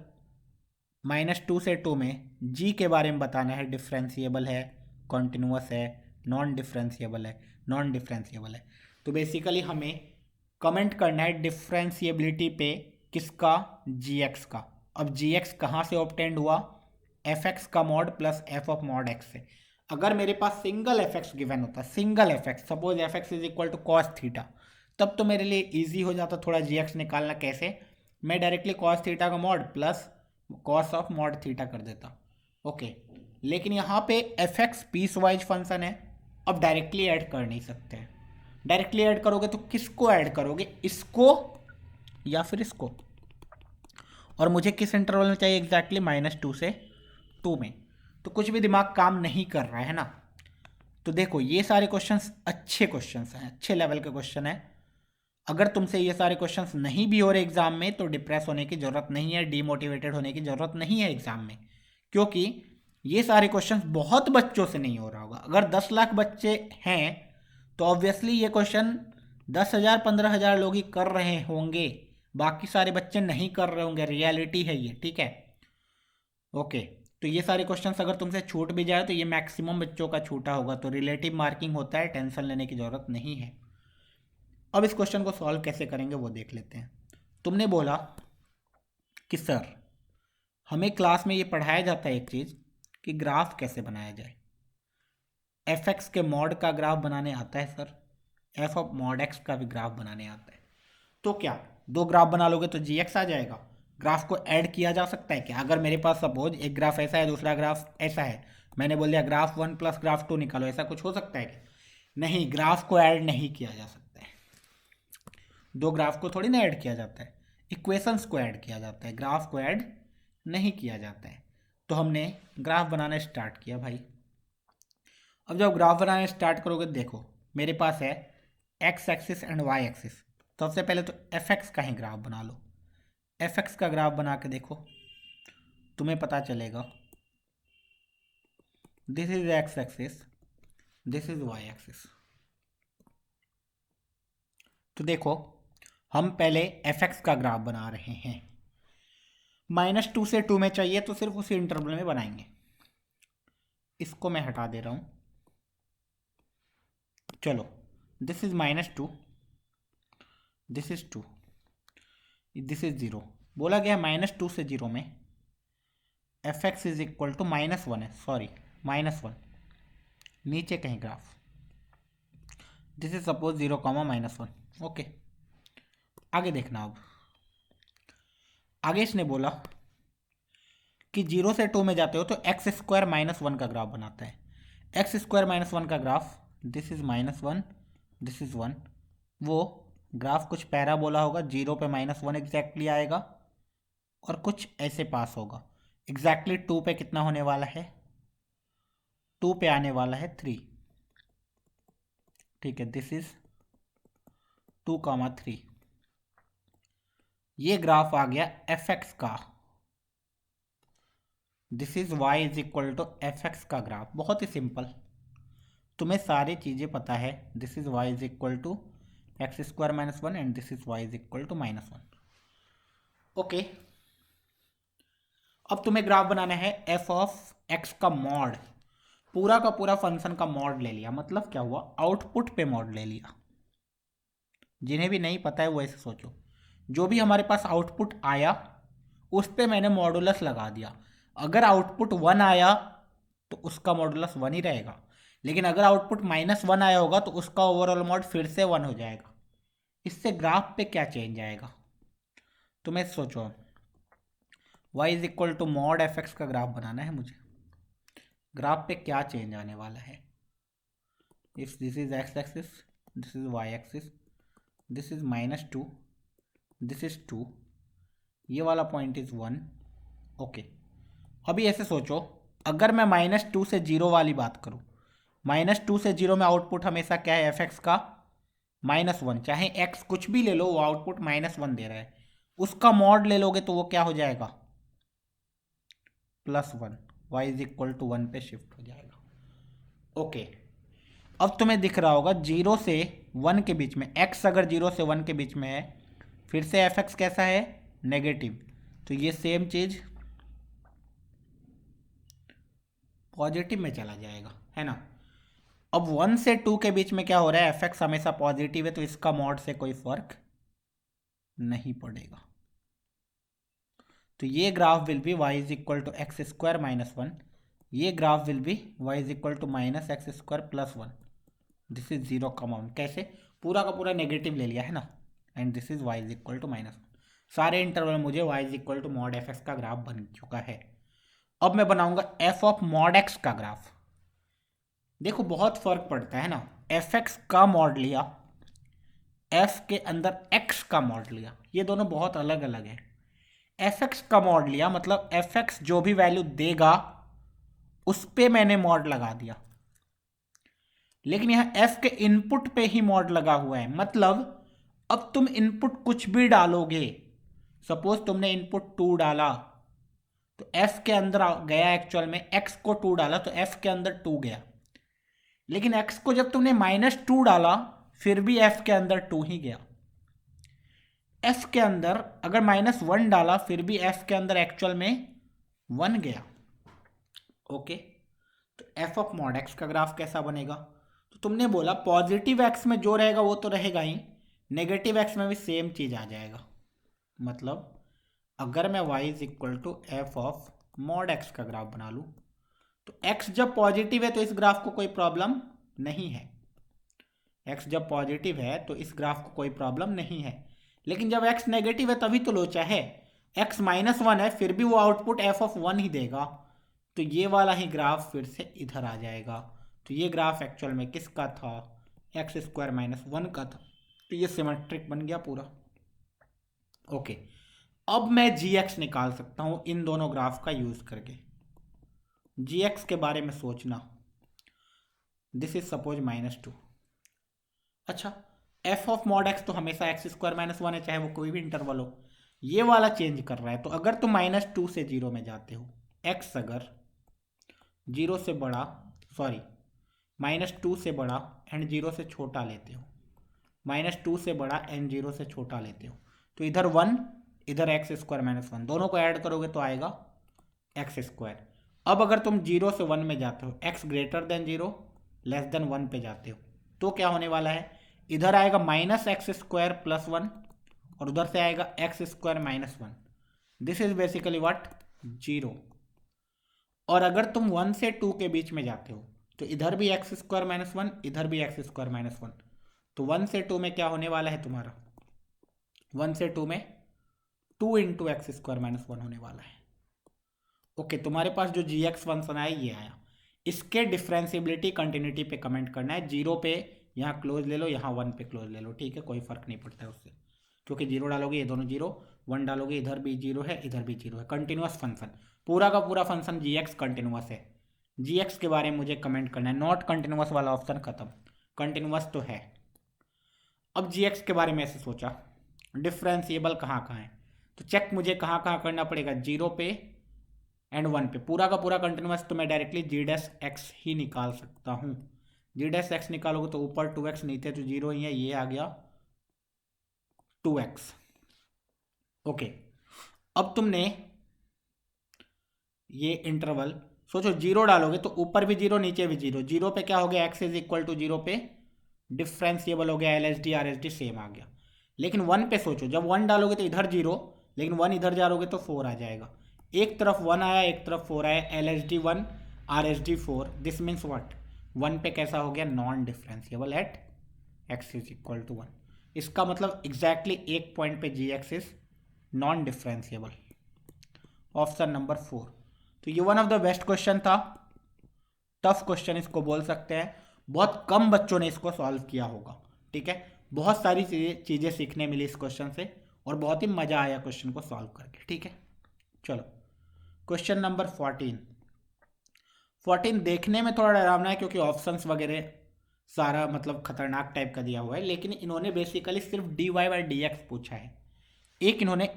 -2 से 2 में g के बारे में बताना है, डिफरेंशिएबल है, कॉन्टिन्यूस है, नॉन डिफरेंशिएबल है, नॉन डिफरेंशिएबल है। तो बेसिकली हमें कमेंट करना है डिफरेंशिएबिलिटी पे, किसका? gx का। अब जी एक्स कहाँ से ऑब्टेंड हुआ, एफ एक्स का mod plus F of mod X से। अगर मेरे पास सिंगल एफ एक्स गिवन होता, single F X, suppose F x is equal to cos theta, तब तो मेरे लिए इजी हो जाता थोड़ा जी एक्स निकालना। कैसे, मैं डायरेक्टली कॉस थीटा का mod plus cos of mod theta कर देता। ओके, लेकिन यहाँ पे f x piecewise function है, अब डायरेक्टली ऐड कर नहीं सकते। डायरेक्टली ऐड करोगे तो किसको ऐड करोगे, इसको या फिर इसको, और मुझे किस इंटरवल में चाहिए एग्जैक्टली, -2 से 2 में। तो कुछ भी दिमाग काम नहीं कर रहा है ना। तो देखो ये सारे क्वेश्चंस अच्छे क्वेश्चंस हैं, अच्छे लेवल के क्वेश्चन हैं। अगर तुमसे ये सारे क्वेश्चंस नहीं भी हो रहे एग्जाम में तो डिप्रेस होने की जरूरत नहीं है, डीमोटिवेटेड होने की जरूरत नहीं है एग्जाम में, क्योंकि ये सारे क्वेश्चंस बहुत बच्चों से नहीं हो रहा होगा। अगर 10 लाख बच्चे हैं तो ऑब्वियसली ये क्वेश्चन 10,000 15,000 लोग ही कर रहे होंगे, बाकी सारे बच्चे नहीं कर रहे होंगे। रियलिटी है ये, ठीक है। ओके, तो ये सारे क्वेश्चंस अगर तुमसे छूट भी जाए तो ये मैक्सिमम बच्चों का छूटा होगा, तो रिलेटिव मार्किंग होता है, टेंशन लेने की ज़रूरत नहीं है। अब इस क्वेश्चन को सॉल्व कैसे करेंगे वो देख लेते हैं। तुमने बोला कि सर हमें क्लास में ये पढ़ाया जाता है एक चीज़ कि ग्राफ कैसे बनाया जाए। एफ एक्स के मॉड का ग्राफ बनाने आता है sir, F of mod x का भी ग्राफ बनाने आता है। तो क्या दो ग्राफ बना लोगे तो जी एक्स आ जाएगा। ग्राफ को ऐड किया जा सकता है क्या, अगर मेरे पास सपोज एक ग्राफ ऐसा है दूसरा ग्राफ ऐसा है, मैंने बोल दिया ग्राफ 1 प्लस ग्राफ 2 निकालो, ऐसा कुछ हो सकता है क्या? नहीं, ग्राफ को ऐड नहीं किया जा सकता है। दो ग्राफ को थोड़ी ना ऐड किया जाता है, इक्वेशंस को ऐड किया जाता है, ग्राफ को ऐड नहीं किया जाता है। तो हमने ग्राफ बनाना स्टार्ट किया भाई। अब जब ग्राफ बनाना स्टार्ट करोगे देखो मेरे पास है x axis and y axis. सबसे पहले तो एफ एक्स का ही ग्राफ बना लो। एफ एक्स का ग्राफ बना के देखो, तुम्हें पता चलेगा this is x axis, this is y axis. तो देखो हम पहले एफ एक्स का ग्राफ बना रहे हैं, -2 से 2 में चाहिए तो सिर्फ उसी इंटरवल में बनाएंगे। इसको मैं हटा दे रहा हूं, चलो this is -2, this is 2, this is 0। बोला गया -2 से 0 में f x is equal to -1 है, सॉरी -1 नीचे कहीं graph, this is suppose 0, -1। Okay, आगे देखना। अब आगे इसने बोला कि 0 से 2 में जाते हो तो x² -1 का ग्राफ बनाता है। x² -1 का graph, this is -1, this is 1। वो ग्राफ कुछ पैराबोला होगा, 0 पे -1 एग्जैक्टली आएगा और कुछ ऐसे पास होगा। एग्जैक्टली 2 पे कितना होने वाला है, 2 पे आने वाला है 3, ठीक है। This is 2, 3। ये ग्राफ आ गया एफ एक्स का, this is y is equal to f x का ग्राफ। बहुत ही सिंपल, तुम्हें सारी चीज़ें पता है। This is y is equal to x² -1 and this is y is equal to -1। Okay, अब तुम्हें ग्राफ बनाना है एफ ऑफ एक्स का मॉड। पूरा का पूरा फंक्शन का मॉड ले लिया, मतलब क्या हुआ, आउटपुट पे मॉड ले लिया। जिन्हें भी नहीं पता है वो ऐसे सोचो, जो भी हमारे पास आउटपुट आया उस पर मैंने मॉडुलस लगा दिया। अगर आउटपुट 1 आया तो उसका मॉडुलस 1 ही रहेगा, लेकिन अगर आउटपुट -1 आया होगा तो उसका ओवरऑल मॉड फिर से 1 हो जाएगा। इससे ग्राफ पे क्या चेंज आएगा, तुम्हें सोचो। y is equal to mod f x का ग्राफ बनाना है मुझे, ग्राफ पे क्या चेंज आने वाला है। If this is x axis, this is y axis, this is -2, this is 2, ये वाला पॉइंट इज 1। ओके, अभी ऐसे सोचो, अगर मैं -2 से 0 वाली बात करूँ, -2 से 0 में आउटपुट हमेशा क्या है, एफ एक्स का -1। चाहे x कुछ भी ले लो, वो आउटपुट -1 दे रहा है, उसका मॉड ले लोगे तो वो क्या हो जाएगा, +1। y इज इक्वल टू 1 पे शिफ्ट हो जाएगा। ओके, अब तुम्हें दिख रहा होगा 0 से 1 के बीच में, x अगर 0 से 1 के बीच में है, फिर से एफ एक्स कैसा है, नेगेटिव, तो ये सेम चीज पॉजिटिव में चला जाएगा, है ना। अब 1 से 2 के बीच में क्या हो रहा है, एफ एक्स हमेशा पॉजिटिव है, तो इसका मॉड से कोई फर्क नहीं पड़ेगा। तो ये graph will be y is equal to x square minus one, ये graph will be y is equal to minus x square plus one. This is zero come on, कैसे पूरा का पूरा नेगेटिव ले लिया है ना, and this is y is equal to minus one. सारे इंटरवल मुझे y is equal to mod f x का ग्राफ बन चुका है। अब मैं बनाऊंगा f ऑफ मॉड x का ग्राफ। देखो बहुत फर्क पड़ता है ना, एफ एक्स का मॉड लिया, f के अंदर x का मॉड लिया, ये दोनों बहुत अलग अलग है। एफ एक्स का मॉड लिया मतलब एफ एक्स जो भी वैल्यू देगा उस पे मैंने मॉड लगा दिया, लेकिन यहां f के इनपुट पे ही मॉड लगा हुआ है। मतलब अब तुम इनपुट कुछ भी डालोगे, सपोज तुमने इनपुट 2 डाला तो f के अंदर गया, एक्चुअल में x को 2 डाला तो f के अंदर 2 गया, लेकिन x को जब तुमने -2 डाला फिर भी f के अंदर 2 ही गया। f के अंदर अगर -1 डाला फिर भी f के अंदर एक्चुअल में 1 गया। ओके, तो f ऑफ मॉड x का ग्राफ कैसा बनेगा? तो तुमने बोला पॉजिटिव x में जो रहेगा वो तो रहेगा ही, नेगेटिव x में भी सेम चीज आ जाएगा। मतलब अगर मैं y is equal to f of mod x का ग्राफ बना लूँ तो x जब पॉजिटिव है तो इस ग्राफ को कोई प्रॉब्लम नहीं है, x जब पॉजिटिव है तो इस ग्राफ को कोई प्रॉब्लम नहीं है। लेकिन जब x नेगेटिव है तभी तो लोचा है, x -1 है फिर भी वो आउटपुट f ऑफ 1 ही देगा, तो ये वाला ही ग्राफ फिर से इधर आ जाएगा। तो ये ग्राफ एक्चुअल में किसका था? एक्स स्क्वायर माइनस 1 का था, तो ये सिमेट्रिक बन गया पूरा। ओके, अब मैं gx निकाल सकता हूं इन दोनों ग्राफ का यूज करके। gx के बारे में सोचना, दिस इज सपोज -2। अच्छा, f ऑफ मॉड x तो हमेशा एक्स स्क्वायर माइनस 1 है, चाहे वो कोई भी इंटरवल हो। ये वाला चेंज कर रहा है, तो अगर तुम -2 से 0 में जाते हो, x अगर 0 से बड़ा, सॉरी -2 से बड़ा एंड 0 से छोटा लेते हो, -2 से बड़ा एंड 0 से छोटा लेते हो, तो इधर 1 इधर एक्स स्क्वायर माइनस 1, दोनों को ऐड करोगे तो आएगा एक्स स्क्वायर। अब अगर तुम 0 से 1 में जाते हो, x greater than 0 less than 1 पे जाते हो, तो क्या होने वाला है? इधर आएगा -एक्स स्क्वायर प्लस 1 और उधर से आएगा x square minus 1। This is basically what? 0। और अगर तुम 1 से 2 के बीच में जाते हो तो इधर भी एक्स स्क्वायर माइनस 1 इधर भी एक्स स्क्वायर माइनस 1, तो 1 से 2 में क्या होने वाला है तुम्हारा? 1 से 2 में 2 इंटू एक्स स्क्वायर माइनस 1 होने वाला है। ओके, तुम्हारे पास जो जी एक्स फंक्शन आया ये आया, इसके डिफरेंशिएबिलिटी कंटिन्यूटी पे कमेंट करना है। 0 पे यहाँ क्लोज ले लो, यहाँ 1 पे क्लोज ले लो, ठीक है, कोई फर्क नहीं पड़ता है उससे, क्योंकि 0 डालोगे ये दोनों 0, 1 डालोगे इधर भी 0 है इधर भी 0 है। कंटिन्यूअस फंक्शन, पूरा का पूरा फंक्शन जी एक्स कंटिन्यूअस है। जी एक्स के बारे में मुझे कमेंट करना है, नॉट कंटिन्यूअस वाला ऑप्शन खत्म, कंटिन्यूअस तो है। अब जी एक्स के बारे में ऐसे सोचा, डिफरेंशिएबल कहाँ कहाँ है, तो चेक मुझे कहाँ कहाँ करना पड़ेगा? 0 पे एंड 1 पे। पूरा का पूरा कंटिन्यूअस तो मैं डायरेक्टली जी डैश एक्स ही निकाल सकता हूँ। जी डैश एक्स निकालोगे तो ऊपर 2x नीचे तो 0 ही है, ये आ गया 2x। ओके, अब तुमने ये इंटरवल सोचो, 0 डालोगे तो ऊपर भी 0 नीचे भी 0, 0 पे क्या हो गया? x इज इक्वल टू 0 पे डिफरेंशिएबल हो गया, LHD RHD सेम आ गया। लेकिन 1 पे सोचो, जब 1 डालोगे तो इधर 0, लेकिन 1 इधर डालोगे तो 4 आ जाएगा। एक तरफ 1 आया एक तरफ 4 आया, LHD 1 RHD 4, this means what? 1 पे कैसा हो गया? Non differentiable at x is equal to 1। इसका मतलब एग्जैक्टली एक पॉइंट पे g x is non differentiable. Option number 4। तो ये one of the best question था, टफ क्वेश्चन इसको बोल सकते हैं, बहुत कम बच्चों ने इसको सॉल्व किया होगा, ठीक है। बहुत सारी चीज़ें सीखने मिली इस क्वेश्चन से और बहुत ही मज़ा आया क्वेश्चन को सॉल्व करके, ठीक है। चलो क्वेश्चन नंबर 14 देखने में थोड़ा डरावना है क्योंकि ऑप्शंस वगैरह सारा मतलब खतरनाक टाइप का दिया हुआ है, लेकिन इन्होंने बेसिकली सिर्फ dy/dx पूछा है। एक इन्होंने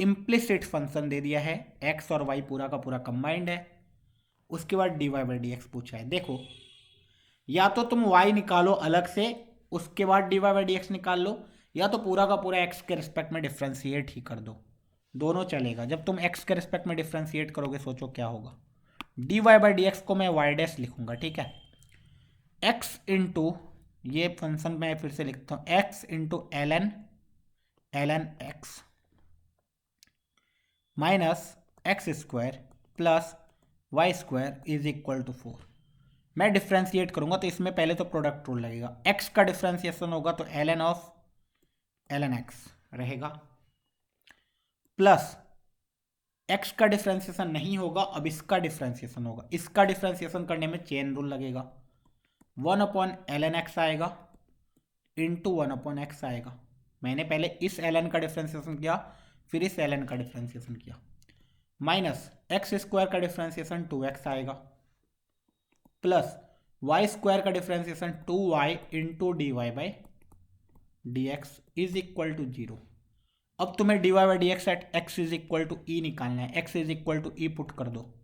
इम्प्लिसिट फंक्शन दे दिया है, x और y पूरा का पूरा कंबाइंड है, उसके बाद dy/dx पूछा है। देखो, या तो तुम y निकालो अलग से उसके बाद dy/dx निकाल लो, या तो पूरा का पूरा x के रिस्पेक्ट में डिफ्रेंशिएट ही कर दो, दोनों चलेगा। जब तुम x के रिस्पेक्ट में डिफ्रेंशिएट करोगे सोचो क्या होगा। dy/dx को मैं y डैश लिखूंगा, ठीक है। x इंटू ये फंक्शन मैं फिर से लिखता हूँ, x into ln x minus x square plus Y square is equal to 4। मैं डिफ्रेंशिएट करूंगा तो इसमें पहले तो प्रोडक्ट रूल लगेगा। एक्स का डिफ्रेंशिएशन होगा तो ln ऑफ ln x रहेगा, प्लस एक्स का डिफ्रेंशिएशन नहीं होगा, अब इसका डिफ्रेंशिएशन होगा। इसका डिफ्रेंशिएशन करने में चेन रूल लगेगा, 1/ln x आएगा इंटू 1/x आएगा। मैंने पहले इस ln का डिफ्रेंशिएशन किया, फिर इस ln का डिफ्रेंशिएशन किया, माइनस एक्स स्क्वायर का डिफ्रेंशिएशन 2x आएगा, प्लस वाई स्क्वायर का differentiation 2y into d y by d x is equal to 0। अब तुम्हें d y by d x at x is equal to e निकालना है। X is equal to e put कर दो,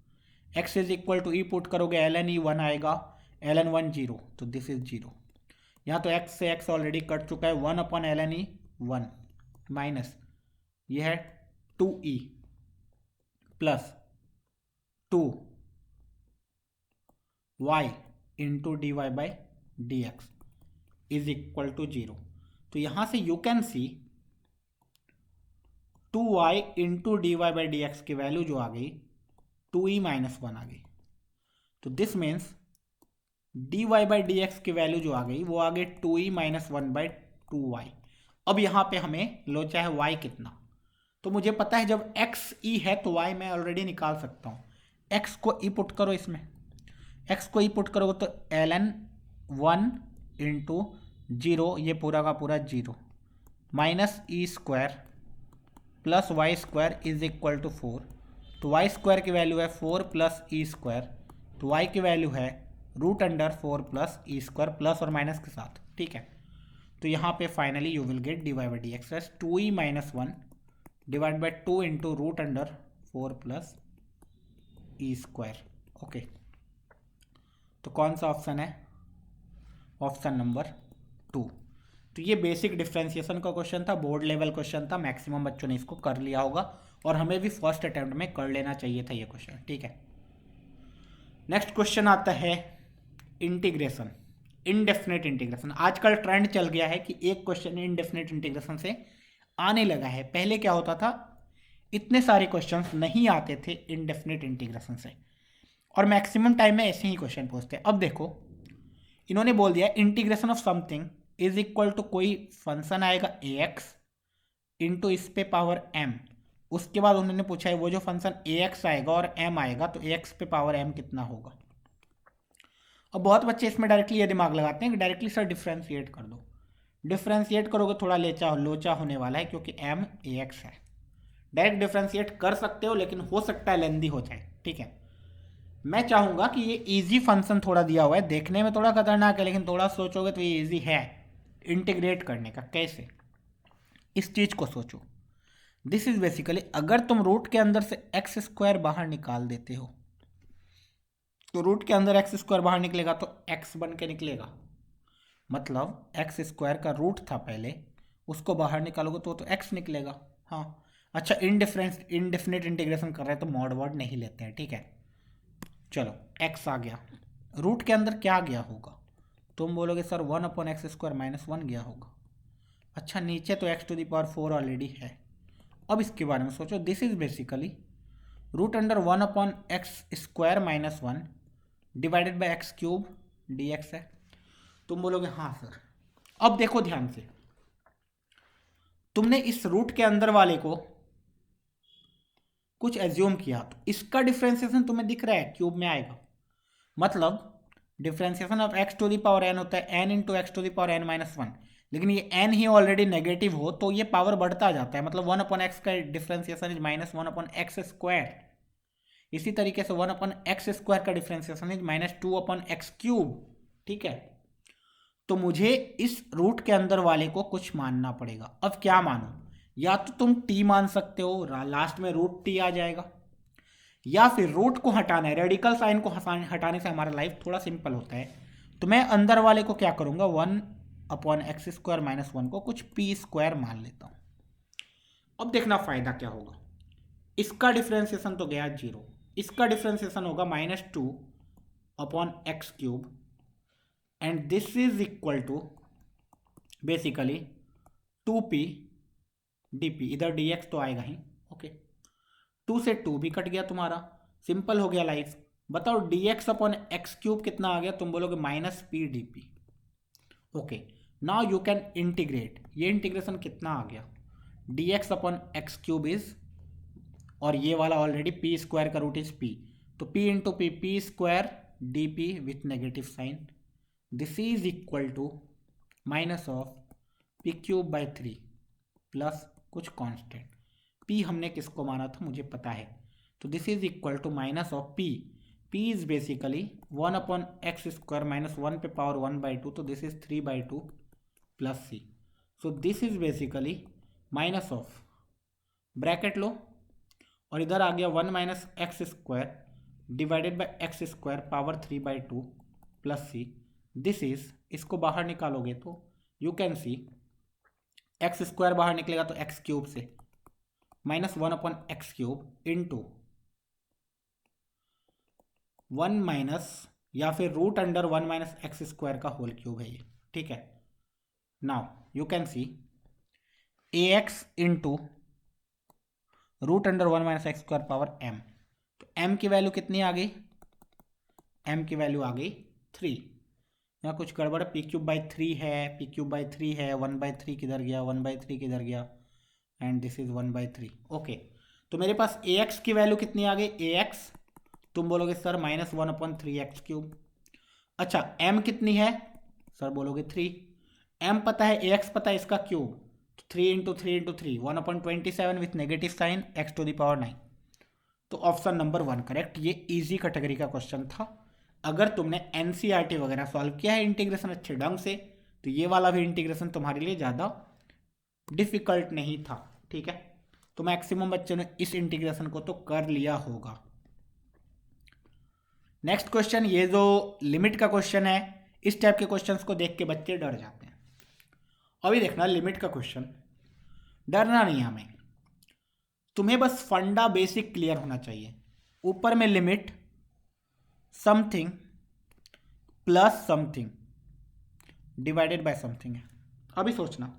x is equal to e put करोगे ln ई 1 आएगा, ln 1 0, तो दिस इज 0। यहाँ तो x से x ऑलरेडी कट चुका है, 1/ln ई 1 माइनस ये है 2e plus 2y into d y by d x is equal to 0। तो यहाँ से you can see 2y into d y by d x की वैल्यू जो आ गई 2e माइनस 1 आ गई। तो this means d y by d x की वैल्यू जो आ गई वो आ गई 2e माइनस 1 बाई 2y। अब यहाँ पे हमें लोचा है y कितना, तो मुझे पता है जब x e है तो y मैं ऑलरेडी निकाल सकता हूँ। x को e पुट करो, इसमें x को e पुट करोगे तो ln 1 इंटू 0, ये पूरा का पूरा 0, minus e square plus Y square is equal to 4। तो वाई स्क्वायर की वैल्यू है 4 प्लस ई स्क्वायर, तो वाई की वैल्यू है √4 प्लस ई स्क्वायर प्लस और माइनस के साथ, ठीक है। तो यहाँ पे finally you will get d y by d x as 2e minus 1 divide by 2 into √4 plus e square. Okay, तो कौन सा ऑप्शन है? Option number 2। तो ये बेसिक डिफ्रेंशिएशन का क्वेश्चन था, बोर्ड लेवल क्वेश्चन था, मैक्सिमम बच्चों ने इसको कर लिया होगा और हमें भी फर्स्ट अटेम्प्ट में कर लेना चाहिए था ये क्वेश्चन, ठीक है। नेक्स्ट क्वेश्चन आता है इंटीग्रेशन, इनडेफिनेट इंटीग्रेशन। आजकल ट्रेंड चल गया है कि एक क्वेश्चन इनडेफिनेट इंटीग्रेशन से आने लगा है। पहले क्या होता था, इतने सारे क्वेश्चंस नहीं आते थे इनडेफिनेट इंटीग्रेशन से, और मैक्सिमम टाइम में ऐसे ही क्वेश्चन पूछते हैं। अब देखो इन्होंने बोल दिया integration of something is equal to कोई फंक्शन आएगा ax इंटू इस पे पावर m। उसके बाद उन्होंने पूछा है वो जो फंक्शन ax आएगा और m आएगा तो ax पे पावर m कितना होगा। अब बहुत बच्चे इसमें डायरेक्टली ये दिमाग लगाते हैं कि डायरेक्टली सर डिफ्रेंशिएट कर दो। डिफ्रेंशिएट करोगे थोड़ा लोचा होने वाला है क्योंकि m ax है। डायरेक्ट डिफ्रेंशिएट कर सकते हो लेकिन हो सकता है लेंदी हो जाए, ठीक है। मैं चाहूँगा कि ये इजी फंक्शन थोड़ा दिया हुआ है, देखने में थोड़ा खतरनाक है लेकिन थोड़ा सोचोगे तो ये इजी है इंटीग्रेट करने का। कैसे, इस चीज़ को सोचो। दिस इज बेसिकली अगर तुम रूट के अंदर से एक्स स्क्वायर बाहर निकाल देते हो तो रूट के अंदर एक्स स्क्वायर बाहर निकलेगा तो एक्स बन के निकलेगा, मतलब एक्स स्क्वायर का रूट था पहले, उसको बाहर निकालोगे तो एक्स निकलेगा। हाँ अच्छा, इनडेफिनेट इंटीग्रेशन कर रहे हैं तो मॉड वर्ड नहीं लेते हैं, ठीक है। चलो एक्स आ गया, रूट के अंदर क्या गया होगा, तुम बोलोगे सर 1/x स्क्वायर माइनस 1 गया होगा। अच्छा नीचे तो x to the power 4 already है। अब इसके बारे में सोचो, this is basically √1/x square minus 1 divided by x cube dx है। तुम बोलोगे हाँ सर। अब देखो ध्यान से, तुमने इस रूट के अंदर वाले को कुछ एज्यूम किया तो इसका डिफ्रेंसिएशन तुम्हें दिख रहा है क्यूब में आएगा, मतलब differentiation of x to the power n होता है n into x to the power n minus 1, लेकिन ये n ही ऑलरेडी नेगेटिव हो तो ये पावर बढ़ता जाता है, मतलब 1/x का differentiation is minus 1/x square. इसी तरीके से 1/x स्क्वायर का differentiation is minus 2/x cube, ठीक है। तो मुझे इस रूट के अंदर वाले को कुछ मानना पड़ेगा। अब क्या मानो, या तो तुम t मान सकते हो, लास्ट में √t आ जाएगा, या फिर रूट को हटाना है, रेडिकल साइन को हटाने से हमारा लाइफ थोड़ा सिंपल होता है। तो मैं अंदर वाले को क्या करूंगा, 1/x स्क्वायर माइनस 1 को कुछ p स्क्वायर मान लेता हूं। अब देखना फायदा क्या होगा, इसका डिफ्रेंसिएशन तो गया 0, इसका डिफ्रेंसिएशन होगा -2/x cube and this is equal to basically 2p dp, इधर dx तो आएगा ही, ओके। 2 से 2 भी कट गया तुम्हारा, सिंपल हो गया लाइफ। बताओ dx अपॉन एक्स क्यूब कितना आ गया, तुम बोलोगे minus p d p. Okay, now you can integrate, ये इंटीग्रेशन कितना आ गया, dx upon x cube is, और ये वाला ऑलरेडी पी स्क्वायर का रूट इज पी, तो p into p, p square d p with negative sign, this is equal to minus of p cube by 3 प्लस कुछ कांस्टेंट, पी हमने किसको माना था मुझे पता है, तो this is equal to minus of p, p is basically 1 upon x square minus 1 पे पावर 1/2, तो दिस इज 3/2 plus c, so this is basically minus of, bracket लो, और इधर आ गया 1 minus x square divided by x square power 3/2 plus c, this is, इसको बाहर निकालोगे तो you can see x square बाहर निकलेगा तो एक्स क्यूब से, minus 1 upon x cube into 1 minus, या फिर root under 1 minus x square का होल क्यूब है ये, ठीक है। Now you can see a x into root under 1 minus x square power m, तो एम की वैल्यू कितनी आ गई, एम की वैल्यू आ गई 3, यहाँ कुछ गड़बड़, पी क्यूब बाई 3 है, पी क्यूब बाई 3 है, 1/3 किधर गया, 1/3 किधर गया, एंड दिस इज 1/3। ओके, तो मेरे पास ए एक्स की वैल्यू कितनी आ गई, ए एक्स तुम बोलोगे sir minus 1 upon 3 x cube. अच्छा एम कितनी है, सर बोलोगे 3, एम पता है, ए एक्स पता है, इसका क्यूब, तो 3 into 3 into 3 1/27 with negative sign x to the power 9, तो ऑप्शन नंबर 1 करेक्ट। ये इजी कैटेगरी का क्वेश्चन था, अगर तुमने एनसीईआरटी वगैरह सॉल्व किया है इंटीग्रेशन अच्छे ढंग से, तो ये वाला भी इंटीग्रेशन तुम्हारे लिए ज़्यादा डिफिकल्ट नहीं था, ठीक है। तो मैक्सिमम बच्चों ने इस इंटीग्रेशन को तो कर लिया होगा। नेक्स्ट क्वेश्चन, ये जो लिमिट का क्वेश्चन है, इस टाइप के क्वेश्चंस को देख के बच्चे डर जाते हैं। अभी देखना लिमिट का क्वेश्चन, डरना नहीं हमें, तुम्हें बस फंडा बेसिक क्लियर होना चाहिए। ऊपर में limit something plus something divided by something है। अभी सोचना,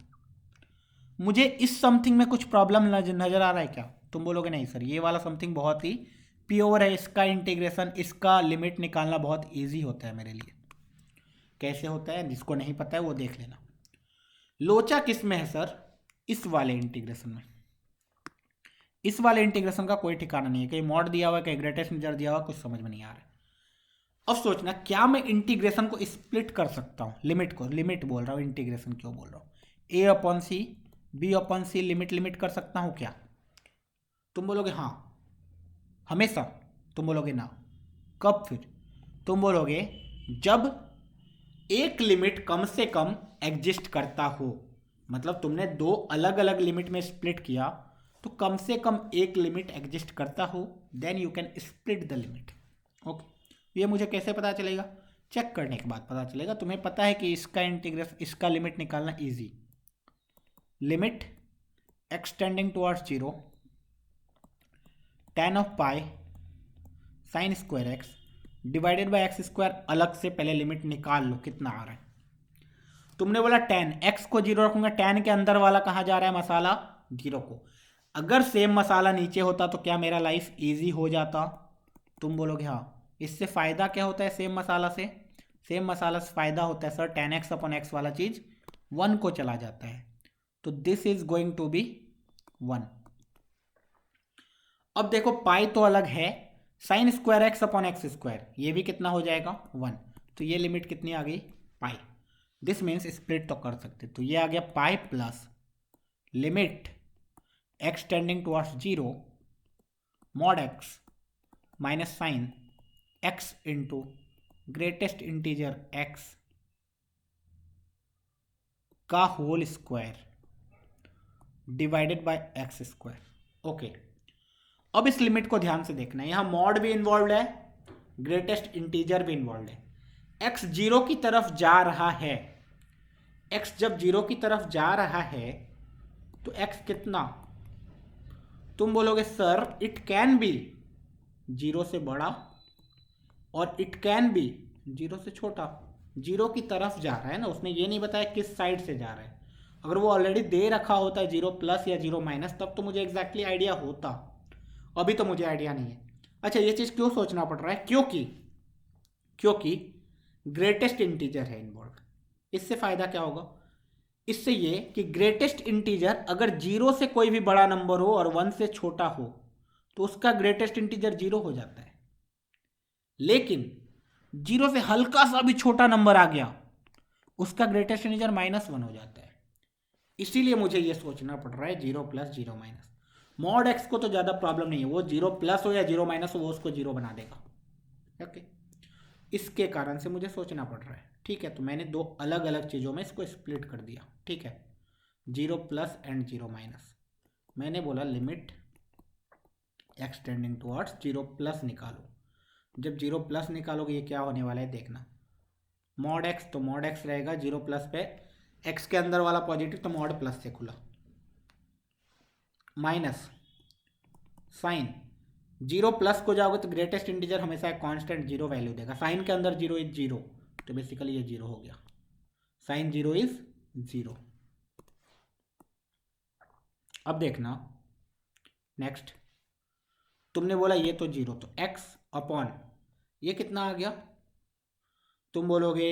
मुझे इस समथिंग में कुछ प्रॉब्लम नजर आ रहा है क्या, तुम बोलोगे नहीं सर ये वाला समथिंग बहुत ही प्योर है, इसका इंटीग्रेशन, इसका लिमिट निकालना बहुत इजी होता है मेरे लिए। कैसे होता है, जिसको नहीं पता है वो देख लेना। लोचा किस में है सर, इस वाले इंटीग्रेशन में। इस वाले इंटीग्रेशन का कोई ठिकाना नहीं है, कहीं मॉड दिया हुआ है, कहीं ग्रेटेस्ट इंटीजर दिया हुआ, कुछ समझ में नहीं आ रहा है। अब सोचना, क्या मैं इंटीग्रेशन को स्प्लिट कर सकता हूँ, लिमिट को, लिमिट बोल रहा हूँ, इंटीग्रेशन क्यों बोल रहा हूँ, ए अपॉन सी बी अपॉन सी लिमिट कर सकता हूँ क्या, तुम बोलोगे हाँ हमेशा, तुम बोलोगे ना, कब, फिर तुम बोलोगे जब एक लिमिट कम से कम एग्जिस्ट करता हो, मतलब तुमने दो अलग अलग लिमिट में स्प्लिट किया तो कम से कम एक लिमिट एग्जिस्ट करता हो, then you can split the limit. Okay, ये मुझे कैसे पता चलेगा, चेक करने के बाद पता चलेगा। तुम्हें पता है कि इसका इंटीग्रेशन, इसका लिमिट निकालना easy, limit extending towards 0 tan of pi sine square x divided by x square, अलग से पहले लिमिट निकाल लो कितना आ रहा है। तुमने बोला tan, x को 0 रखूंगा, tan के अंदर वाला कहाँ जा रहा है मसाला, 0 को। अगर सेम मसाला नीचे होता तो क्या मेरा लाइफ इजी हो जाता, तुम बोलोगे हाँ। इससे फ़ायदा क्या होता है सेम मसाला से, सेम मसाला से फ़ायदा होता है sir tan x upon x वाला चीज़ 1 को चला जाता है, तो this is going to be 1। अब देखो पाई तो अलग है, sine square x upon x square ये भी कितना हो जाएगा 1, तो ये लिमिट कितनी आ गई पाई, दिस मीन्स स्प्लिट तो कर सकते, तो ये आ गया pi plus limit x tending towards 0 mod x minus sine x into greatest integer x का whole square divided by x square. Okay, अब इस लिमिट को ध्यान से देखना है, यहां मॉड भी इन्वॉल्व है, ग्रेटेस्ट इंटीजर भी इन्वॉल्व है। x 0 की तरफ जा रहा है, x जब 0 की तरफ जा रहा है तो x कितना, तुम बोलोगे सर इट कैन बी 0 से बड़ा और इट कैन बी 0 से छोटा। 0 की तरफ जा रहा है ना, उसने ये नहीं बताया किस साइड से जा रहा है। अगर वो ऑलरेडी दे रखा होता है 0 प्लस या 0 माइनस, तब तो मुझे एग्जैक्टली आइडिया होता। अभी तो मुझे आइडिया नहीं है। अच्छा, ये चीज़ क्यों सोचना पड़ रहा है? क्योंकि ग्रेटेस्ट इंटीजर है इन्वॉल्व। इससे फ़ायदा क्या होगा? इससे ये कि ग्रेटेस्ट इंटीजर अगर 0 से कोई भी बड़ा नंबर हो और 1 से छोटा हो तो उसका ग्रेटेस्ट इंटीजर 0 हो जाता है। लेकिन 0 से हल्का सा भी छोटा नंबर आ गया, उसका ग्रेटेस्ट इंटीजर -1 हो जाता है। इसीलिए मुझे ये सोचना पड़ रहा है 0 प्लस 0 माइनस। मॉड एक्स को तो ज़्यादा प्रॉब्लम नहीं है, वो 0 प्लस हो या 0 माइनस हो वो उसको 0 बना देगा। ओके, इसके कारण से मुझे सोचना पड़ रहा है। ठीक है, तो मैंने दो अलग अलग चीज़ों में इसको स्प्लिट कर दिया। ठीक है, 0 प्लस एंड 0 माइनस। मैंने बोला limit x tending towards 0 plus निकालो। जब 0 प्लस निकालोगे ये क्या होने वाला है देखना, मॉड एक्स, तो मॉड एक्स रहेगा 0 प्लस पे एक्स के अंदर वाला पॉजिटिव तो मॉड प्लस से खुला, माइनस साइन 0 प्लस को जाओगे तो ग्रेटेस्ट इंटीजर हमेशा एक कांस्टेंट 0 वैल्यू देगा। साइन के अंदर 0 इज 0, तो बेसिकली ये 0 हो गया। Sine 0 is 0। अब देखना नेक्स्ट, तुमने बोला ये तो 0, तो x अपॉन ये कितना आ गया? तुम बोलोगे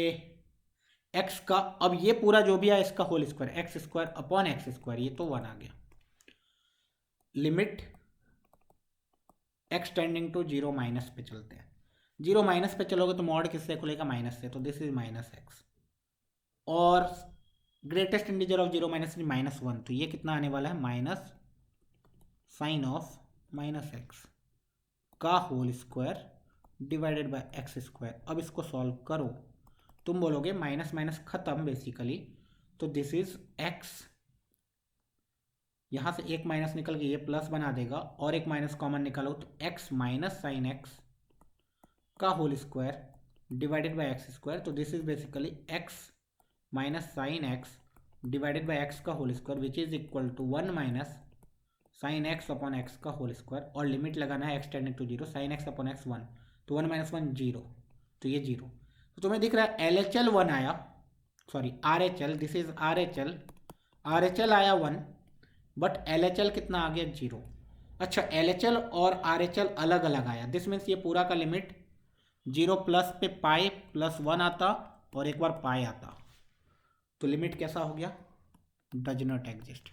x का, अब ये पूरा जो भी है इसका whole square, x square upon x square, ये तो 1 आ गया। Limit x tending to 0 minus पे चलते हैं। 0 माइनस पे चलोगे तो मॉड किससे खुलेगा? माइनस से, तो दिस इज माइनस एक्स। और ग्रेटेस्ट इंटीजर ऑफ 0 माइनस -1, तो ये कितना आने वाला है? Minus sine of minus x का whole square divided by x square. अब इसको सॉल्व करो, तुम बोलोगे माइनस माइनस खत्म बेसिकली, तो दिस इज एक्स, यहाँ से एक माइनस निकल के ये प्लस बना देगा और एक माइनस कॉमन निकालो तो एक्स माइनस साइन एक्स का whole square divided by x square. तो this is basically x minus sine x divided by x का whole square which is equal to 1 minus sine x upon x का होल स्क्वायर। और लिमिट लगाना है x tending to 0, sine x upon x 1, तो 1 माइनस 1 0, तो ये 0। तो तुम्हें दिख रहा है LHL 1 आया, sorry RHL, this is RHL आया 1, बट LHL कितना आ गया? 0। अच्छा, LHL और RHL अलग अलग आया, दिस मीन्स ये पूरा का लिमिट 0 प्लस पे पाई प्लस 1 आता और एक बार पाई आता, तो लिमिट कैसा हो गया? Does not exist,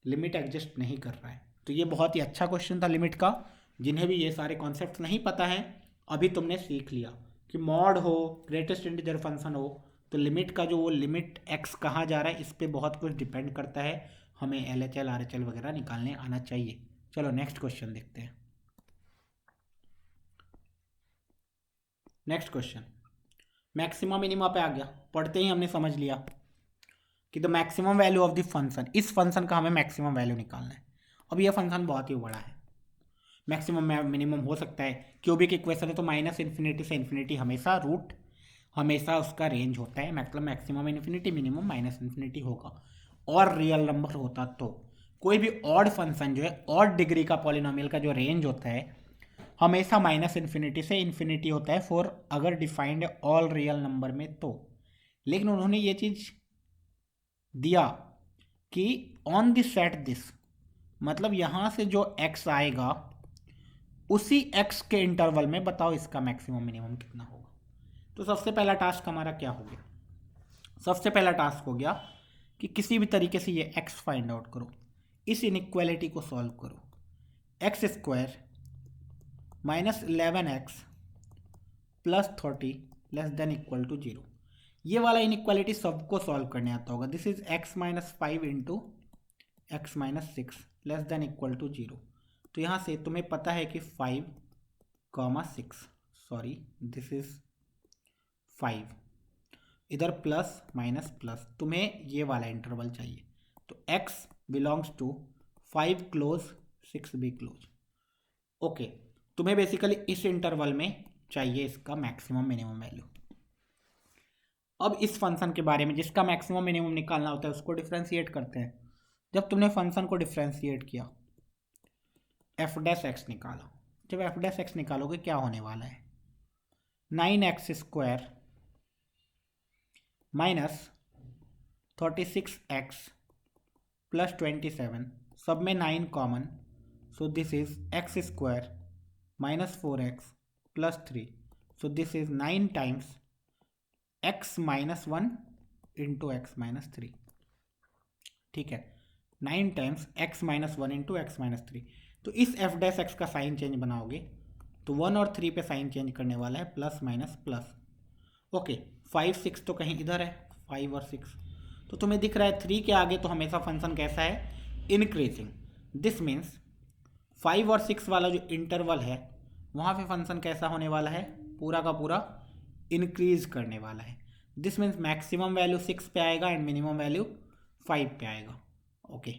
limit exist नहीं कर रहा है। तो ये बहुत ही अच्छा क्वेश्चन था लिमिट का। जिन्हें भी ये सारे कॉन्सेप्ट नहीं पता है, अभी तुमने सीख लिया कि मॉड हो, ग्रेटेस्ट इंटीजर फंक्शन हो, तो लिमिट का जो वो लिमिट एक्स कहाँ जा रहा है इस पर बहुत कुछ डिपेंड करता है। हमें LHL RHL वगैरह निकालने आना चाहिए। चलो नेक्स्ट क्वेश्चन देखते हैं। नेक्स्ट क्वेश्चन मैक्सिमम मिनिमम पे आ गया, पढ़ते ही हमने समझ लिया कि the maximum value of the function, इस फंक्शन का हमें मैक्सिमम वैल्यू निकालना है। अब यह फंक्शन बहुत ही बड़ा है, मैक्सिमम मिनिमम हो सकता है, क्यूबिक इक्वेशन है तो माइनस इन्फिनिटी से इन्फिनिटी हमेशा रूट, हमेशा उसका रेंज होता है, मतलब maximum infinity minimum minus infinity होगा। और रियल नंबर होता तो कोई भी ऑड फंक्शन जो है, ऑड डिग्री का पॉलिनोमियल का जो रेंज होता है हमेशा माइनस इन्फिनिटी से इन्फिनिटी होता है फॉर अगर डिफाइंड ऑल रियल नंबर में तो। लेकिन उन्होंने ये चीज़ दिया कि ऑन दिस सेट दिस, मतलब यहाँ से जो x आएगा उसी x के इंटरवल में बताओ इसका मैक्सिमम मिनिमम कितना होगा। तो सबसे पहला टास्क हमारा क्या हो गया? सबसे पहला टास्क हो गया कि किसी भी तरीके से ये x फाइंड आउट करो, इस इनइक्वालिटी को सॉल्व करो। X square -11x plus 30 less than equal to 0, ये वाला इनइक्वालिटी सबको सॉल्व करने आता होगा। This is x-5 into x-6 less than equal to 0। तो यहाँ से तुम्हें पता है कि 5, 6, सॉरी दिस इज 5, इधर प्लस माइनस प्लस, तुम्हें ये वाला इंटरवल चाहिए। तो x बिलोंग्स टू 5 क्लोज 6 भी क्लोज। ओके, तुम्हें बेसिकली इस इंटरवल में चाहिए इसका मैक्सिमम मिनिमम वैल्यू। अब इस फंक्शन के बारे में जिसका मैक्सिमम मिनिमम निकालना होता है उसको डिफ्रेंशिएट करते हैं। जब तुमने फंक्शन को डिफ्रेंशिएट किया, एफ डैश एक्स निकाला, जब एफ डैश एक्स निकालोगे क्या होने वाला है? 9x² माइनस 36x प्लस 27, सब में 9 common, So this is x square minus 4x plus 3. So this is 9 times x minus 1 into x minus 3. ठीक है, 9 times x minus 1 into x minus 3. तो इस f डैश x का साइन चेंज बनाओगे तो 1 और 3 पे साइन चेंज करने वाला है, प्लस माइनस प्लस. ओके, 5 6 तो कहीं इधर है, 5 और 6. तो तुम्हें दिख रहा है 3 के आगे तो हमेशा फंक्शन कैसा है, इंक्रीजिंग. दिस मीन्स 5 और 6 वाला जो इंटरवल है वहाँ पे फंक्शन कैसा होने वाला है, पूरा का पूरा इंक्रीज करने वाला है. दिस मीन्स मैक्सिमम वैल्यू 6 पे आएगा एंड मिनिमम वैल्यू 5 पे आएगा. ओके,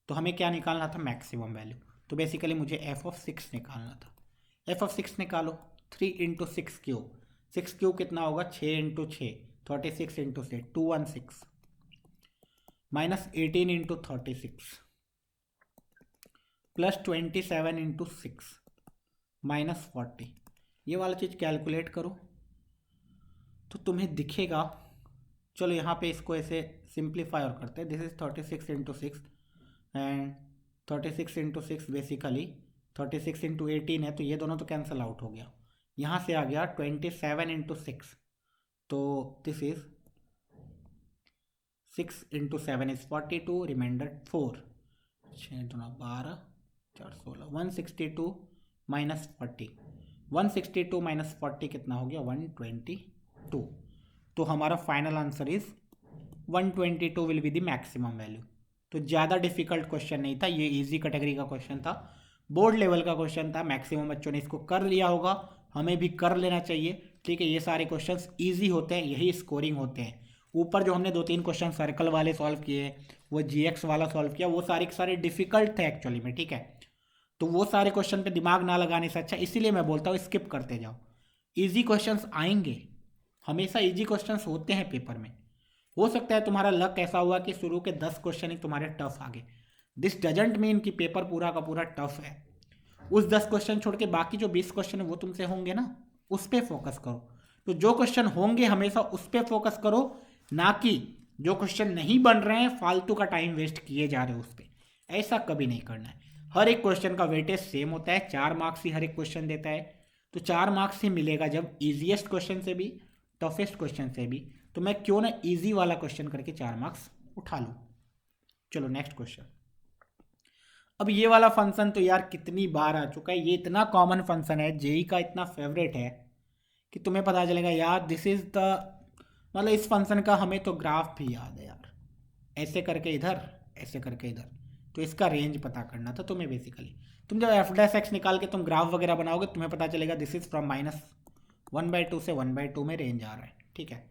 तो हमें क्या निकालना था, मैक्सिमम वैल्यू. तो बेसिकली मुझे एफ ऑफ 6 निकालना था. एफ ऑफ 6 निकालो, 3 इंटू 6 क्यूब. 6 क्यूब कितना होगा, 6 into 6, 36 into 6, 216 minus 18 into 36 plus 27 into 6 minus 40. ये वाला चीज़ कैलकुलेट करो तो तुम्हें दिखेगा. चलो यहाँ पे इसको ऐसे सिंप्लीफाई और करते हैं. This is 36 into 6 and 36 into 6 basically 36 into 18 है, तो ये दोनों तो कैंसिल आउट हो गया. यहाँ से आ गया 27 इंटू 6, तो this is 6 into 7 is 42, remainder 4, 6 2 12 4 16, 162 minus 40. 162 minus 40 कितना हो गया, 122. तो हमारा final answer is 122 will be the maximum value. तो ज़्यादा डिफिकल्ट क्वेश्चन नहीं था, ये इजी कैटेगरी का क्वेश्चन था, बोर्ड लेवल का क्वेश्चन था. मैक्सिमम बच्चों ने इसको कर लिया होगा, हमें भी कर लेना चाहिए. ठीक है, ये सारे क्वेश्चंस इजी होते हैं, यही स्कोरिंग होते हैं. ऊपर जो हमने 2-3 क्वेश्चन सर्कल वाले सॉल्व किए, वो जीएक्स वाला सॉल्व किया, वो सारे के सारे डिफिकल्ट थे एक्चुअली में. ठीक है, तो वो सारे क्वेश्चन पे दिमाग ना लगाने से अच्छा, इसीलिए मैं बोलता हूँ स्किप करते जाओ. इजी क्वेश्चंस आएंगे, हमेशा इजी क्वेश्चंस होते हैं पेपर में. हो सकता है तुम्हारा लक ऐसा हुआ कि शुरू के 10 क्वेश्चन ही तुम्हारे टफ आ गए. दिस डजंट मीन कि पेपर पूरा का पूरा टफ है. उस 10 क्वेश्चन छोड़ के बाकी जो 20 क्वेश्चन है वो तुमसे होंगे ना, उस पर फोकस करो. तो जो क्वेश्चन होंगे हमेशा उस पर फोकस करो, ना कि जो क्वेश्चन नहीं बन रहे हैं फालतू का टाइम वेस्ट किए जा रहे हो उस पर. ऐसा कभी नहीं करना है. हर एक क्वेश्चन का वेटेज सेम होता है, 4 मार्क्स ही हर एक क्वेश्चन देता है. तो 4 मार्क्स ही मिलेगा जब ईजीएस्ट क्वेश्चन से भी टफेस्ट क्वेश्चन से भी. तो मैं क्यों ना इजी वाला क्वेश्चन करके 4 मार्क्स उठा लूँ. चलो नेक्स्ट क्वेश्चन. अब ये वाला फंक्शन तो यार कितनी बार आ चुका है, ये इतना कॉमन फंक्शन है, जेई का इतना फेवरेट है कि तुम्हें पता चलेगा यार दिस इज द, मतलब इस फंक्शन का हमें तो ग्राफ भी याद है यार. ऐसे करके इधर, ऐसे करके इधर, तो इसका रेंज पता करना था तुम्हें. बेसिकली तुम जब एफ डैश एक्स निकाल के तुम ग्राफ वगैरह बनाओगे तुम्हें पता चलेगा दिस इज फ्रॉम -1/2 से 1/2 में रेंज आ रहा है. ठीक है,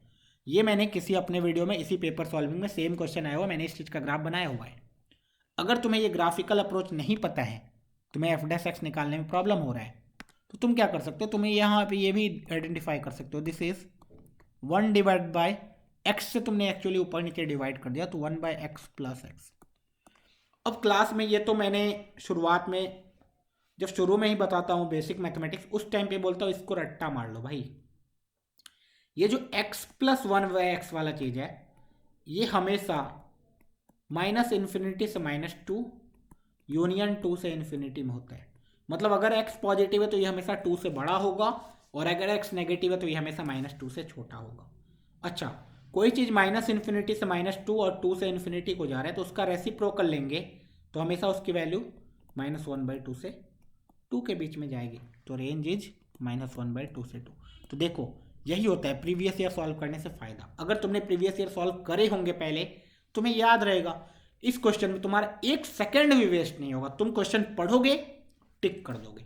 ये मैंने किसी अपने वीडियो में इसी पेपर सॉल्विंग में सेम क्वेश्चन आया हुआ, मैंने इस चीज़ का ग्राफ बनाया हुआ है. अगर तुम्हें ये ग्राफिकल अप्रोच नहीं पता है, तुम्हें एफ डैश एक्स निकालने में प्रॉब्लम हो रहा है, तो तुम क्या कर सकते हो, तुम्हें यहाँ पे ये भी आइडेंटिफाई कर सकते हो. This is 1 divide by x से तुमने एक्चुअली ऊपर नीचे डिवाइड कर दिया, तो 1/x प्लस एक्स. अब क्लास में ये तो मैंने शुरुआत में जब शुरू में ही बताता हूँ बेसिक मैथमेटिक्स, उस टाइम पे बोलता हूँ इसको रट्टा मार लो भाई. ये जो x प्लस 1/x वाला चीज़ है ये हमेशा -∞ से -2 यूनियन 2 से इन्फिनिटी में होता है. मतलब अगर x पॉजिटिव है तो ये हमेशा 2 से बड़ा होगा, और अगर x नेगेटिव है तो ये हमेशा -2 से छोटा होगा. अच्छा, कोई चीज़ -∞ से -2 और 2 से इन्फिनिटी को जा रहा है तो उसका रेसिप्रोकल लेंगे तो हमेशा उसकी वैल्यू -1/2 से 2 के बीच में जाएगी. तो रेंज इज -1/2 से 2. तो देखो यही होता है प्रीवियस ईयर सॉल्व करने से फ़ायदा. अगर तुमने प्रीवियस ईयर सॉल्व करे होंगे पहले, तुम्हें याद रहेगा. इस क्वेश्चन में तुम्हारा 1 सेकेंड भी वेस्ट नहीं होगा. तुम क्वेश्चन पढ़ोगे, टिक कर दोगे,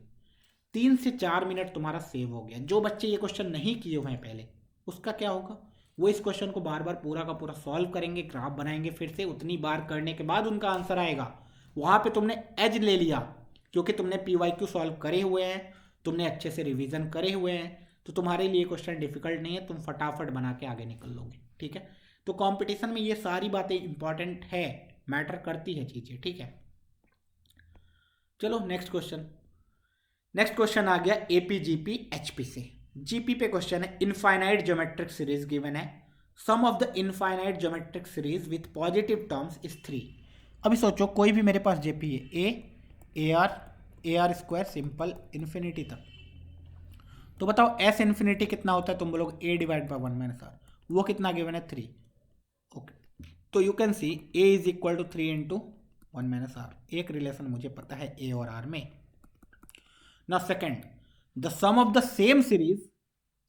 3 से 4 मिनट तुम्हारा सेव हो गया. जो बच्चे ये क्वेश्चन नहीं किए हुए हैं पहले, उसका क्या होगा, वो इस क्वेश्चन को बार बार पूरा का पूरा सॉल्व करेंगे, ग्राफ बनाएंगे फिर से. उतनी बार करने के बाद उनका आंसर आएगा. वहाँ पे तुमने एज ले लिया क्योंकि तुमने PYQ सॉल्व करे हुए हैं, तुमने अच्छे से रिवीजन करे हुए हैं, तो तुम्हारे लिए क्वेश्चन डिफिकल्ट नहीं है, तुम फटाफट बना के आगे निकल लोगे. ठीक है, तो कंपटीशन में ये सारी बातें इंपॉर्टेंट है, मैटर करती है चीज़ें. ठीक है, चलो नेक्स्ट क्वेश्चन. नेक्स्ट क्वेश्चन आ गया APGP HP से. GP पे क्वेश्चन है, इनफाइनाइट ज्योमेट्रिक सीरीज गिवन है. Sum of the infinite geometric series with positive terms is 3. अभी सोचो कोई भी मेरे पास JP है, A a r square simple infinity तक। तो बताओ एस इन्फिनिटी कितना होता है, तुम बोलोगे a divide by 1 minus r, वो कितना गिवन है 3। ओके, तो you can see a is equal to 3 into 1 minus r, एक रिलेशन मुझे पता है ए और आर में। ना second, the sum of the same series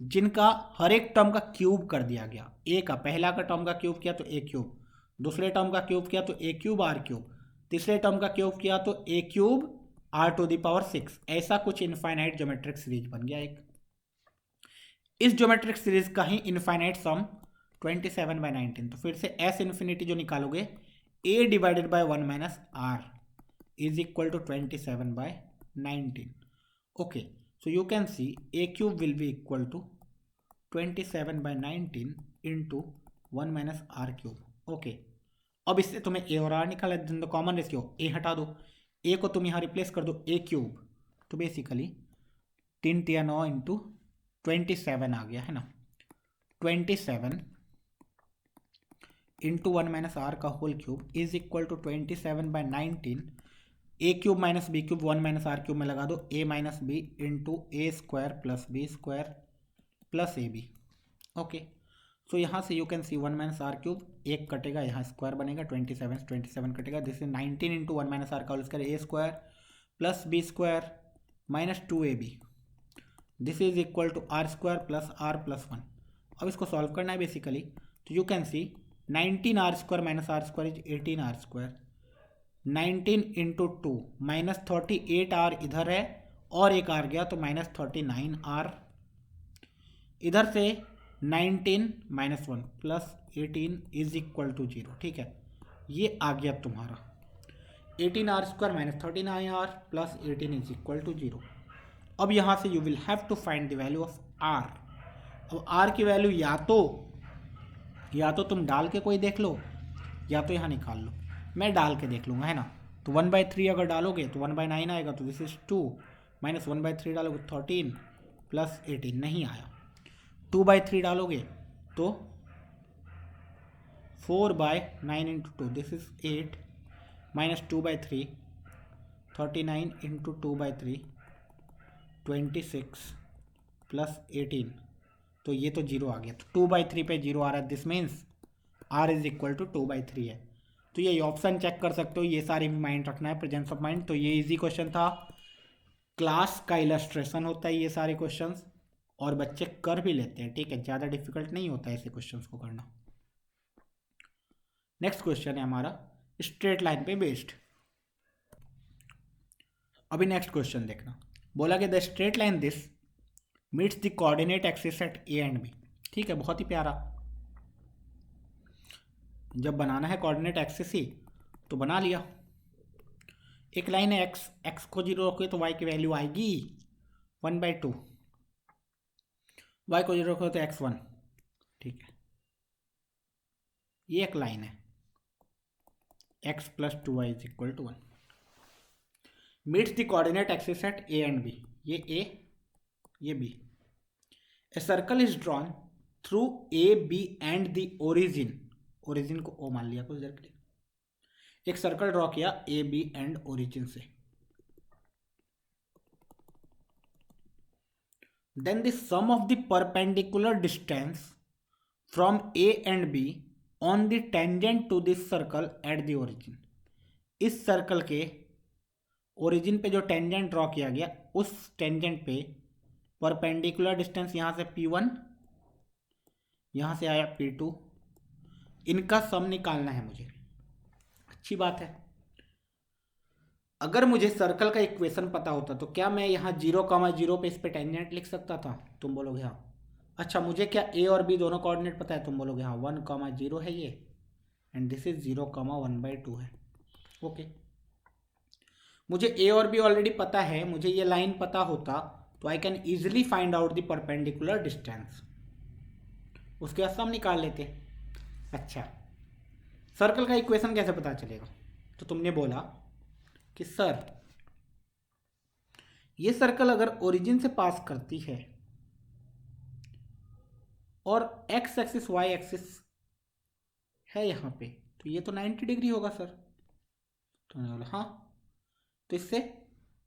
जिनका हर एक टर्म का क्यूब कर दिया गया, ए का पहला का टर्म का क्यूब किया तो ए क्यूब, दूसरे टर्म का क्यूब किया तो ए क्यूब आर क्यूब, तीसरे टर्म का क्यूब किया तो a cube r to the power 6, ऐसा कुछ इनफाइनाइट ज्योमेट्रिक सीरीज बन गया एक। इस ज्योमेट्रिक सीरीज का ही इनफाइनाइट सम 27/19। तो फिर से एस इन्फिनिटी जो निकालोगे, a divided by 1 minus r is equal to 27/19। Okay, so you can see a cube will be equal to 27/19 into 1 minus r cube. Okay, अब इससे तुम्हें a और r निकाला, तो कॉमन रेशियो a हटा दो, a को तुम यहाँ रिप्लेस कर दो a क्यूब, तो बेसिकली 3 × 9 इंटू 27 आ गया है ना, 27 इंटू 1 माइनस आर का whole cube is equal to 27/19। A cube minus b cube 1 minus r cube में लगा दो, a minus b into a square plus b square plus a b. Okay, so यहाँ से you can see 1 minus r cube, एक कटेगा यहाँ स्क्वायर बनेगा, 27 कटेगा, this is 19 into 1 minus r का whole square a square plus b square minus 2ab, this is equal to r square plus r plus 1। अब इसको सॉल्व करना है बेसिकली, तो you can see 19 r square minus r square is 18 r square, 19 into 2 minus 38 r इधर है और एक आर गया तो माइनस 39 आर, इधर से 19 minus 1 plus 18 is equal to 0। ठीक है, ये आ गया तुम्हारा 18 r square minus 39 r plus 18 is equal to 0। अब यहाँ से you will have to find the value of r. अब आर की वैल्यू या तो तुम डाल के कोई देख लो, या तो यहाँ निकाल लो, मैं डाल के देख लूँगा है ना। तो 1/3 अगर डालोगे तो 1/9 आएगा, तो दिस इज 2 माइनस 1/3 डालोगे 13 प्लस 18 नहीं आया। 2/3 डालोगे तो 4/9 into 2 this is 8 minus 2/3 39 into 2/3 26 plus 18, तो ये तो 0 आ गया, तो 2/3 पे 0 आ रहा है, this means r is equal to 2/3 है। तो ये ऑप्शन चेक कर सकते हो, ये सारी भी माइंड रखना है, प्रेजेंस ऑफ माइंड। तो ये इजी क्वेश्चन था, क्लास का इलस्ट्रेशन होता है ये सारे क्वेश्चंस, और बच्चे कर भी लेते हैं। ठीक है, ज़्यादा डिफिकल्ट नहीं होता है ऐसे क्वेश्चंस को करना। नेक्स्ट क्वेश्चन है हमारा स्ट्रेट लाइन पे बेस्ड। अभी नेक्स्ट क्वेश्चन देखना, बोला कि the straight line this meets the coordinate axis at a and b. ठीक है, बहुत ही प्यारा। जब बनाना है कोऑर्डिनेट एक्सिस ही तो बना लिया। एक लाइन है एक्स को 0 रखोगे तो वाई की वैल्यू आएगी 1/2, वाई को 0 रखोगे तो x1। ठीक है, ये एक लाइन है, x plus 2y is equal to 1, meets the coordinate axis at a and b. ये a, ये b। A circle is drawn through a b and the origin, origin को ओ मान लिया कुछ देर के लिए, एक सर्कल ड्रॉ किया ए बी एंड ओरिजिन से। Then the sum of the perpendicular distance from a and b on the tangent to this circle at the origin. इस सर्कल के ओरिजिन पे जो टेंजेंट ड्रॉ किया गया, उस टेंजेंट पे परपेंडिकुलर डिस्टेंस यहाँ से P1, यहाँ से आया P2, इनका सम निकालना है मुझे। अच्छी बात है, अगर मुझे सर्कल का इक्वेशन पता होता तो क्या मैं यहाँ 0,0 पे इस पे टेंजेंट लिख सकता था? तुम बोलोगे हाँ। अच्छा, मुझे क्या ए और बी दोनों कोऑर्डिनेट पता है? तुम बोलोगे हाँ, 1,0 है ये, एंड दिस इज 0,1/2 है। ओके, मुझे ए और बी ऑलरेडी पता है, मुझे ये लाइन पता होता तो I can easily find out the perpendicular distance, उसके बाद सम निकाल लेते। अच्छा, सर्कल का इक्वेशन कैसे पता चलेगा? तो तुमने बोला कि सर ये सर्कल अगर ओरिजिन से पास करती है और एक्स एक्सिस वाई एक्सिस है यहाँ पे, तो ये तो 90 डिग्री होगा सर। तो मैंने बोला हाँ, तो तो इससे,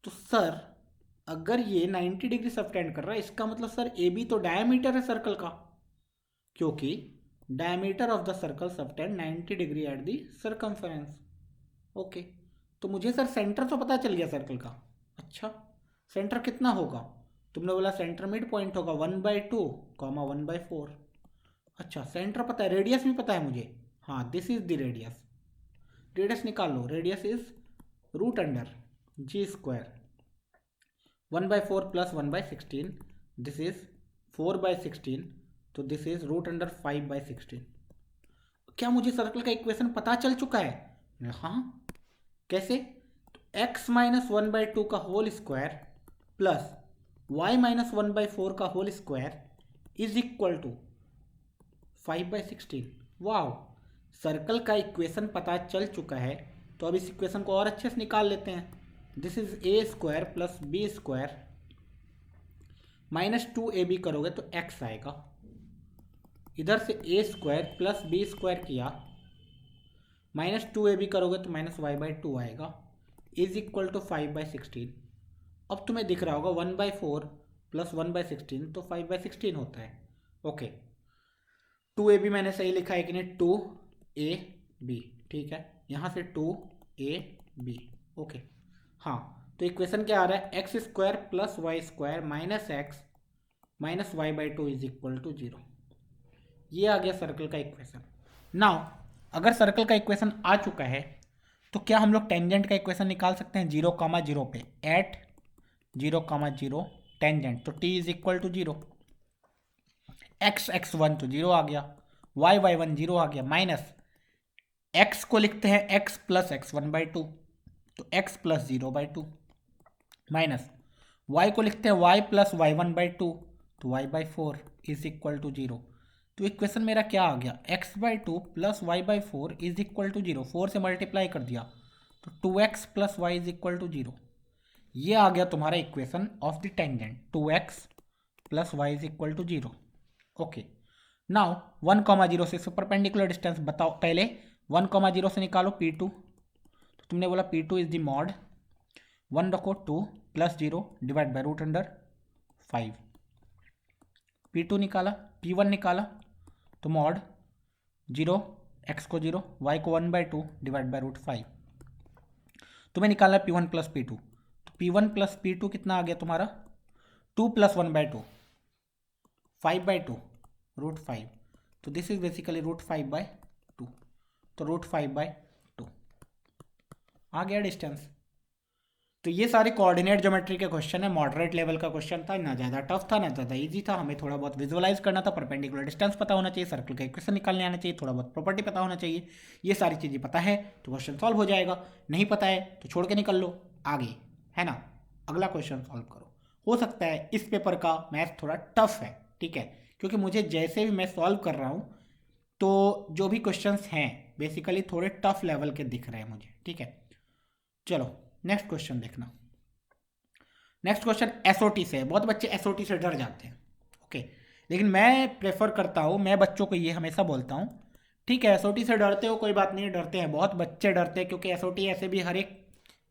तो सर अगर ये 90 डिग्री सबटेंड कर रहा है, इसका मतलब सर ए बी तो डायमीटर है सर्कल का, क्योंकि diameter of the circle subtend 90 degree at the circumference. Okay, तो मुझे सर सेंटर तो पता चल गया सर्कल का। अच्छा, सेंटर कितना होगा? तुमने बोला सेंटर मिड पॉइंट होगा 1/2 कॉमा 1/4। अच्छा, सेंटर पता है, रेडियस भी पता है मुझे। हाँ, this is the radius. Radius निकाल लो, radius is root under g square 1/4 plus 1/16, this is 4/16, तो दिस इज रूट अंडर 5/16। क्या मुझे सर्कल का इक्वेशन पता चल चुका है? हाँ, कैसे? तो x माइनस 1/2 का whole square plus y minus 1/4 का whole square is equal to 5/16। वाह, सर्कल का इक्वेशन पता चल चुका है, तो अब इस इक्वेशन को और अच्छे से निकाल लेते हैं। This is a square plus b square minus 2ab करोगे तो x आएगा। इधर से a square plus b square किया, माइनस 2ab करोगे तो माइनस y/2 आएगा, इज इक्वल टू 5/16। अब तुम्हें दिख रहा होगा 1/4 प्लस 1/16 तो 5/16 होता है। ओके, 2ab मैंने सही लिखा है कि नहीं? 2ab, ठीक है, यहाँ से 2ab। ओके, हाँ, तो इक्वेशन क्या आ रहा है? X square plus Y square minus x minus y/2 is equal to 0। ये आ गया सर्कल का इक्वेशन। नाउ अगर सर्कल का इक्वेशन आ चुका है, तो क्या हम लोग टेंजेंट का इक्वेशन निकाल सकते हैं 0,0 पे? एट 0,0 टेंजेंट, तो t is equal to 0, x1 तो 0 आ गया, y1 0 आ गया, माइनस x को लिखते हैं x प्लस x1/2, तो x प्लस 0/2, माइनस y को लिखते हैं y प्लस y1/2, तो y/4 इज इक्वल टू 0। तो इक्वेशन मेरा क्या आ गया? x/2 plus y/4 is equal to 0। 4 से मल्टीप्लाई कर दिया तो 2x plus y is equal to 0। ये आ गया तुम्हारा equation of the tangent, 2x plus y is equal to 0। Okay, now 1,0 से परपेंडिकुलर डिस्टेंस बताओ। पहले 1,0 से निकालो P2, तो तुमने बोला P2 इज द मॉड 1 रखो 2 plus 0 divide by root under 5। P2 निकाला, P1 निकाला, तो मॉड 0 x को 0 y को 1/2 डिवाइड बाई रूट 5। तुम्हें निकालना P1 प्लस P2, तो P1 प्लस P2 कितना आ गया तुम्हारा? 2 प्लस 1/2 5/2 रूट 5, तो दिस इज बेसिकली रूट 5/2, तो रूट 5/2 आ गया डिस्टेंस। तो ये सारे कोऑर्डिनेट ज्योमेट्री के क्वेश्चन है, मॉडरेट लेवल का क्वेश्चन था, ना ज़्यादा टफ था ना ज़्यादा इजी था। हमें थोड़ा बहुत विजुअलाइज करना था, परपेंडिकुलर डिस्टेंस पता होना चाहिए, सर्कल का इक्वेशन निकालने आना चाहिए, थोड़ा बहुत प्रॉपर्टी पता होना चाहिए। ये सारी चीज़ें पता है तो क्वेश्चन सॉल्व हो जाएगा, नहीं पता है तो छोड़ के निकल लो आगे, है ना, अगला क्वेश्चन सॉल्व करो। हो सकता है इस पेपर का मैथ थोड़ा टफ है, ठीक है, क्योंकि मुझे जैसे भी मैं सॉल्व कर रहा हूँ तो जो भी क्वेश्चंस हैं बेसिकली थोड़े टफ लेवल के दिख रहे हैं मुझे, ठीक है। चलो नेक्स्ट क्वेश्चन देखना। नेक्स्ट क्वेश्चन एसओटी से है। बहुत बच्चे एसओटी से डर जाते हैं, ओके, लेकिन मैं प्रेफर करता हूँ, मैं बच्चों को ये हमेशा बोलता हूँ, ठीक है, एसओटी से डरते हो कोई बात नहीं, डरते हैं, बहुत बच्चे डरते हैं, क्योंकि एसओटी ऐसे भी हर एक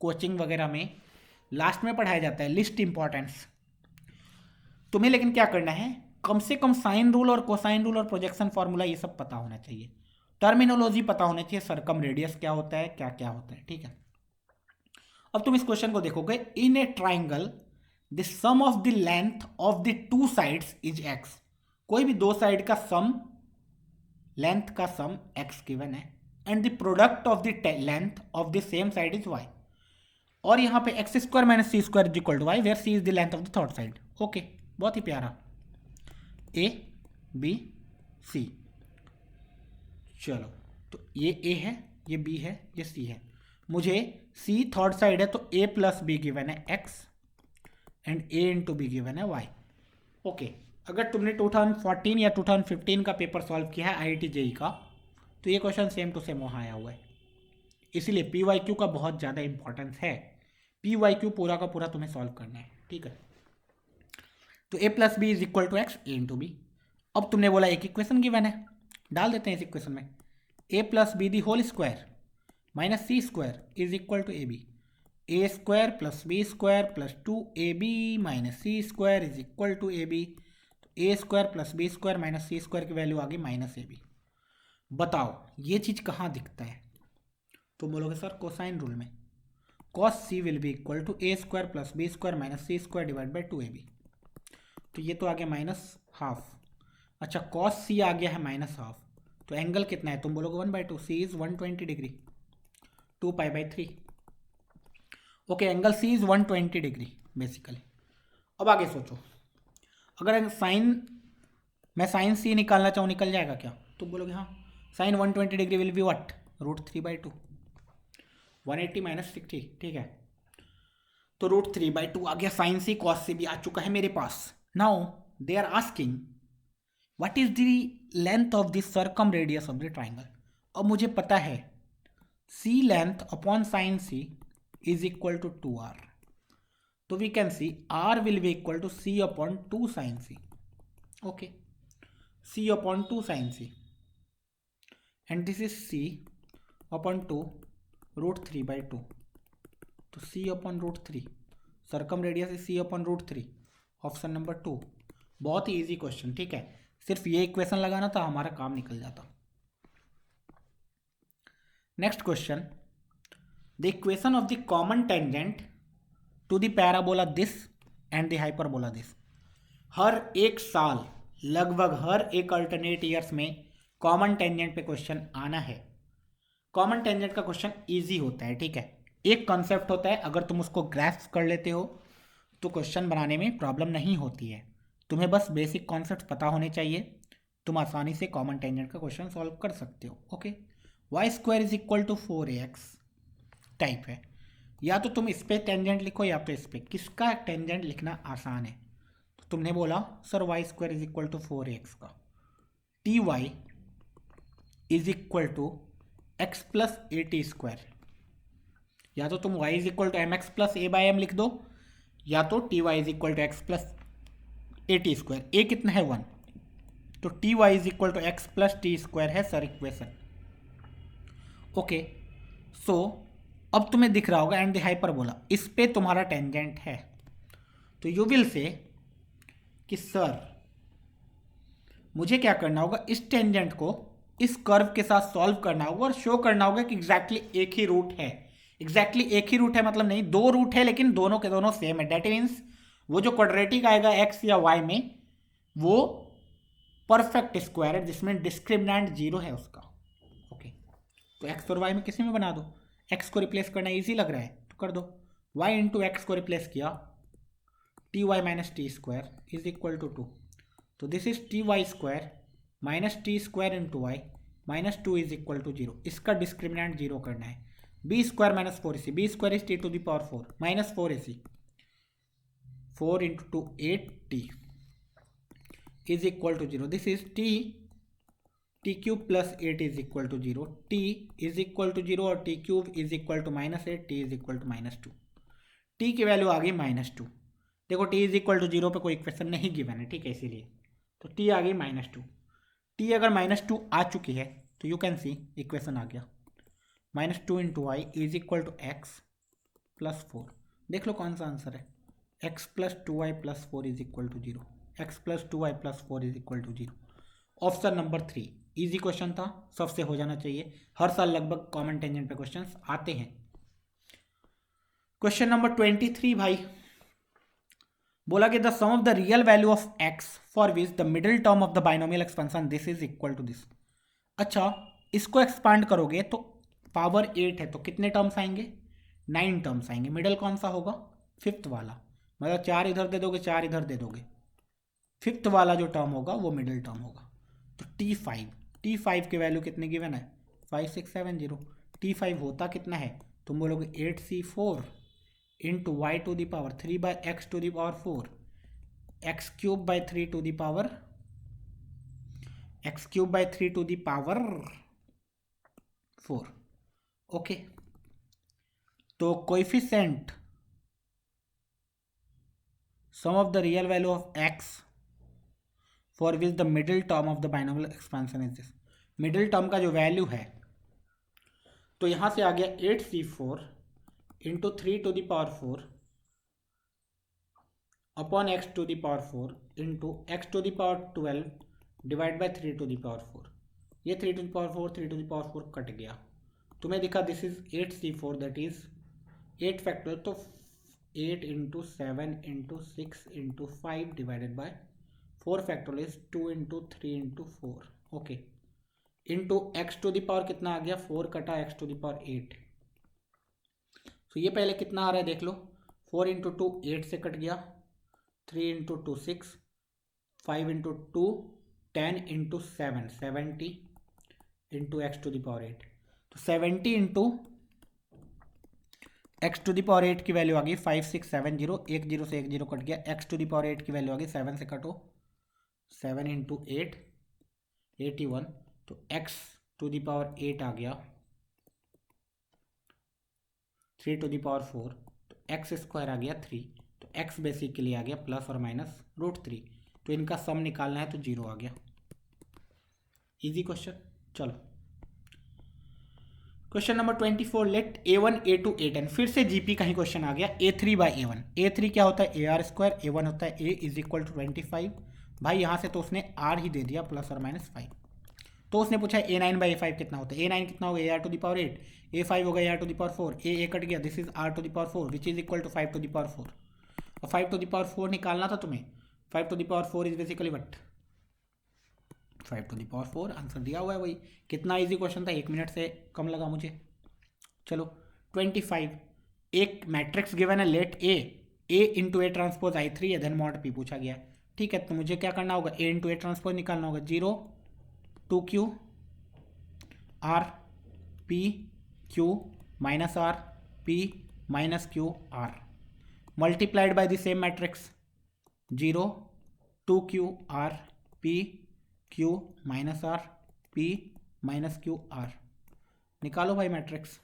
कोचिंग वगैरह में लास्ट में पढ़ाया जाता है, लिस्ट इंपॉर्टेंस। तुम्हें लेकिन क्या करना है, कम से कम साइन रूल और कोसाइन रूल और प्रोजेक्शन फॉर्मूला ये सब पता होना चाहिए, टर्मिनोलॉजी पता होना चाहिए, सर्कम रेडियस क्या होता है, क्या क्या होता है, ठीक है। अब तुम इस क्वेश्चन को देखोगे, in a triangle the sum of the length of the two sides is x. कोई भी दो साइड का सम, लेंथ का सम एक्स गिवन है, and the product of the length of the same side is y. और यहां पे x square minus c square is equal to y, where c is the length of the third side. Okay, बहुत ही प्यारा, ए बी सी। चलो, तो ये ए है, ये बी है, ये सी है, मुझे सी थर्ड साइड है, तो ए प्लस बी गिवन है x and A into be given है वाई। ओके, अगर तुमने 2014 या 2015 का पेपर सॉल्व किया है IIT JEE का, तो ये क्वेश्चन सेम टू सेम वहाँ आया हुआ है, इसीलिए PYQ का बहुत ज़्यादा इंपॉर्टेंस है। PYQ पूरा का पूरा तुम्हें सॉल्व करना है, ठीक है। तो a plus b is equal to x, a into b. अब तुमने बोला एक इक्वेशन गिवन है, डाल देते हैं इस इक्वेशन में, a plus b the whole square minus c square is equal to a b. A square plus b square plus 2ab minus c square is equal to a b. तो a square plus b square minus c square की वैल्यू आ गई माइनस ए बी। बताओ ये चीज़ कहाँ दिखता है? तो बोलोगे सर कोसाइन रूल में cos c will be equal to a square plus b square minus c square divide by 2ab। तो ये तो आ गया माइनस हाफ। अच्छा cos c आ गया है माइनस हाफ, तो एंगल कितना है? तुम बोलोगे 1/2, c is 120 degree, 2π/3। Okay angle c is 120 degree basically. अब आगे सोचो, अगर मैं साइन c निकालना चाहूँ, निकल जाएगा क्या? तो बोलोगे हाँ, sine 120 degree will be what, √3/2, 180 minus 60, ठीक है। तो √3/2 आ गया, साइन c cos c भी आ चुका है मेरे पास। Now they are asking what is the length of the circumradius of the triangle. अब मुझे पता है c length upon sine c is equal to 2r, तो we can see r will be equal to c upon 2 sine c। Okay, c upon 2 sine c and this is c upon 2 √3/2। तो c upon √3, circumradius is c upon √3, option number 2। बहुत ही ईजी क्वेश्चन, ठीक है, सिर्फ ये इक्वेशन लगाना था, हमारा काम निकल जाता। Next question, the equation of the common tangent to the parabola this and the hyperbola this. हर एक साल लगभग हर एक अल्टरनेट ईयर्स में कॉमन टेंजेंट पे क्वेश्चन आना है। कॉमन टेंजेंट का क्वेश्चन इजी होता है, ठीक है, एक कॉन्सेप्ट होता है, अगर तुम उसको ग्रास्प कर लेते हो तो क्वेश्चन बनाने में प्रॉब्लम नहीं होती है। तुम्हें बस बेसिक कॉन्सेप्ट पता होने चाहिए, तुम आसानी से कॉमन टेंजेंट का क्वेश्चन सॉल्व कर सकते हो। Okay, y square is equal to 4ax type है, या तो तुम इस पे टेंजेंट लिखो या तो इस पे, किसका टेंजेंट लिखना आसान है? तो तुमने बोला sir y square is equal to 4ax का, t y is equal to x plus a t square, या तो तुम y is equal to m x plus a by m लिख दो, या तो t y is equal to x plus a t square. A कितना है 1, तो t y is equal to x plus t square है सर इक्वेशन। ओके, सो अब तुम्हें दिख रहा होगा एंड द हाइपरबोला, इस पे तुम्हारा टेंजेंट है, तो यू विल से कि सर मुझे क्या करना होगा, इस टेंजेंट को इस कर्व के साथ सॉल्व करना होगा और शो करना होगा कि एग्जैक्टली एक ही रूट है। एग्जैक्टली एक ही रूट है मतलब नहीं, दो रूट है लेकिन दोनों के दोनों सेम है। डेट मीन्स वो जो क्वाड्रेटिक आएगा एक्स या वाई में वो परफेक्ट स्क्वायर है जिसमें डिस्क्रिमिनेंट 0 है उसका। ओके, तो एक्स और वाई में किसी में बना दो, एक्स को रिप्लेस करना इजी लग रहा है तो कर दो, वाई इंटू एक्स को रिप्लेस किया, t y minus t square is equal to 2, तो this is t y square minus t square into y minus 2 is equal to 0। इसका डिस्क्रिमिनेंट 0 करना है, b square minus 4ac, b square is t to the power 4 minus 4ac, 4 into 2 8t is equal to 0। This is t cube plus 8 is equal to 0, t is equal to 0 और t cube is equal to -8, t is equal to -2। T की वैल्यू आ गई -2, देखो टी इज इक्वल टू 0 पे कोई इक्वेशन नहीं गिवन है, ठीक है, इसीलिए तो टी आ गई -2। टी अगर -2 आ चुकी है तो यू कैन सी इक्वेशन आ गया, -2 into y is equal to x plus 4। देख लो कौन सा आंसर है, x plus 2y plus 4 is equal to 0, x plus 2y plus 4 is equal to 0। Option number 3 easy question था, सबसे हो जाना चाहिए, हर साल लगभग कॉमन टेंजेंट पे क्वेश्चंस आते हैं। क्वेश्चन नंबर 23 भाई, बोला कि the sum of the real value of x for which the middle term of the binomial expansion this is equal to this. अच्छा, इसको एक्सपांड करोगे तो पावर 8 है तो कितने टर्म्स आएंगे, 9 टर्म्स आएंगे। मिडिल कौन सा होगा, फिफ्थ वाला, मतलब 4 इधर दे दोगे 4 इधर दे दोगे, फिफ्थ वाला जो टर्म होगा वो मिडिल टर्म होगा। तो T5 की वैल्यू कितने गिवन है, 5670। T5 होता कितना है, तुम बोलोगे 8c4 into y to the power 3 by x to the power 4, x cube by 3 to the power x cube by 3 to the power 4। Okay, तो coefficient sum of the real value of x for which the middle term of the binomial expansion is this. Middle term का जो वैल्यू है तो यहां से आ गया 8c4 into 3 to the power 4 upon x⁴ into x⁴ divide by 3 to the power 4। ये 3 to the power 4 कट गया, तुम्हें दिखा this is 8c4 that is 8 factorial, तो 8 into 7 into 6 into 5 divided by 4 factorial is 2 into 3 into 4। Okay, into x⁴ कितना आ गया, 4 कटा x⁴8। तो ये पहले कितना आ रहा है देख लो, 4 इंटू 2 8 से कट गया, 3 into 2 6, 5 into 2 10 into 7 70 into x⁴8। तो 70 इंटू x⁴8 की वैल्यू आ गई 5670, एक जीरो से एक जीरो कट गया, x⁴8 की वैल्यू आ गई 7 से कटो, 7 इंटू 8 81, तो x⁴8 आ गया 3 to the power 4, तो x² आ गया 3, तो x बेसिकली आ गया प्लस और माइनस √3, तो इनका सम निकालना है तो 0 आ गया। Easy question. चलो question number 24, let a1 a2 a10, फिर से जीपी का ही क्वेश्चन आ गया, a3 बाई a1। a3 क्या होता है AR², a1 होता है a इज इक्वल टू 25। भाई यहाँ से तो उसने r ही दे दिया प्लस और माइनस 5। तो उसने पूछा a9 बाई a5 कितना होता है, a9 कितना होगा AR⁴, a5 होगा AR⁴, a कट गया, this is R⁴ which is equal to 5⁴। और 5⁴ निकालना था तुम्हें, 5⁴ इज बेसिकली वट 5⁴ आंसर दिया हुआ है वही। कितना इजी क्वेश्चन था, 1 मिनट से कम लगा मुझे। चलो 25, एक मैट्रिक्स गिवन है, let a into a transpose I3 है, देन मॉड पी पूछा गया। ठीक है, तो मुझे क्या करना होगा, ए इंटू ए ट्रांसपोज निकालना होगा, 0 2q r p q minus r p minus q r multiplied by the same matrix 0 2q r p q minus r p minus q r। निकालो भाई matrix,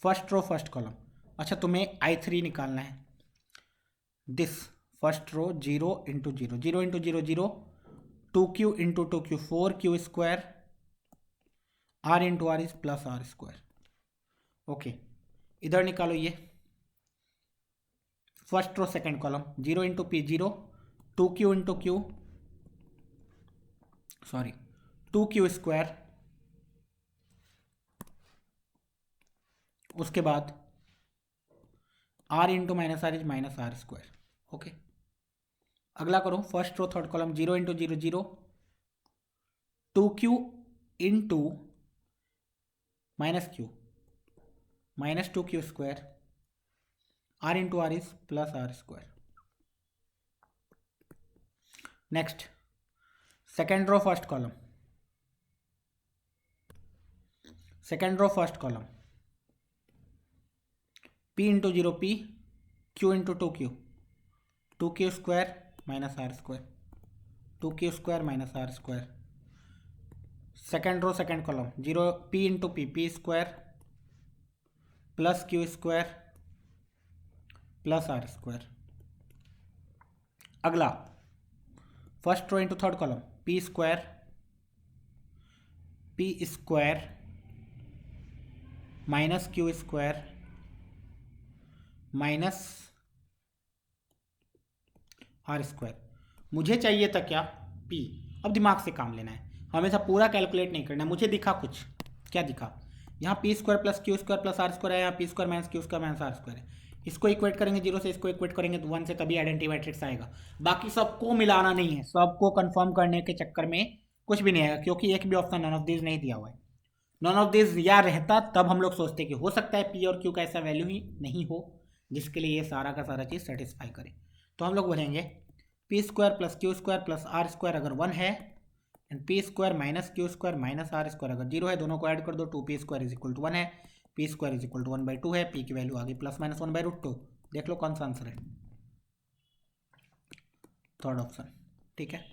first row first column. अच्छा तुम्हें I3 निकालना है, this first row 0 into 0 0 into 0 0, 2q into 2q 4q², r into r is plus r²। Okay, इधर निकालो ये first row second column, 0 into p 0, 2q into q, sorry 2q², उसके बाद r into minus r is minus r²। Okay, अगला करो first row third column, 0 into 0 0, 2q into minus q minus 2q², r into r is plus r²। Next second row first column, second row first column, p into 0 p, q into 2q, 2q² minus r², 2q² minus r²। Second row second column, 0 p into p² plus q² plus r²। अगला first row into third column, p² minus q² minus r²। मुझे चाहिए था क्या, p। अब दिमाग से काम लेना है, हमेशा पूरा कैलकुलेट नहीं करना है। मुझे दिखा कुछ, क्या दिखा, यहाँ p² plus q² plus r² है, यहाँ p² minus q² minus r² है। इसको इक्वेट करेंगे 0 से, इसको इक्वेट करेंगे तो 1 से, तभी आइडेंटिटी मैट्रिक्स आएगा। बाकी सबको मिलाना नहीं है, सबको कंफर्म करने के चक्कर में कुछ भी नहीं आएगा, क्योंकि एक भी ऑप्शन नॉन ऑफ दिस नहीं दिया हुआ है। नॉन ऑफ दिस या रहता तब हम लोग सोचते कि हो सकता है p और q का ऐसा वैल्यू ही नहीं हो जिसके लिए ये सारा का सारा चीज़ सेटिस्फाई करे। तो हम लोग बोलेंगे p² plus q² plus r² अगर 1 है, and p² minus q² minus r² अगर 0 है, दोनों को ऐड कर दो, 2p² इज इक्वल टू 1 है, p² इज इक्वल टू 1/2 है, p की वैल्यू आ गई प्लस माइनस 1/√2। देख लो कौन सा आंसर है, थर्ड ऑप्शन। ठीक है,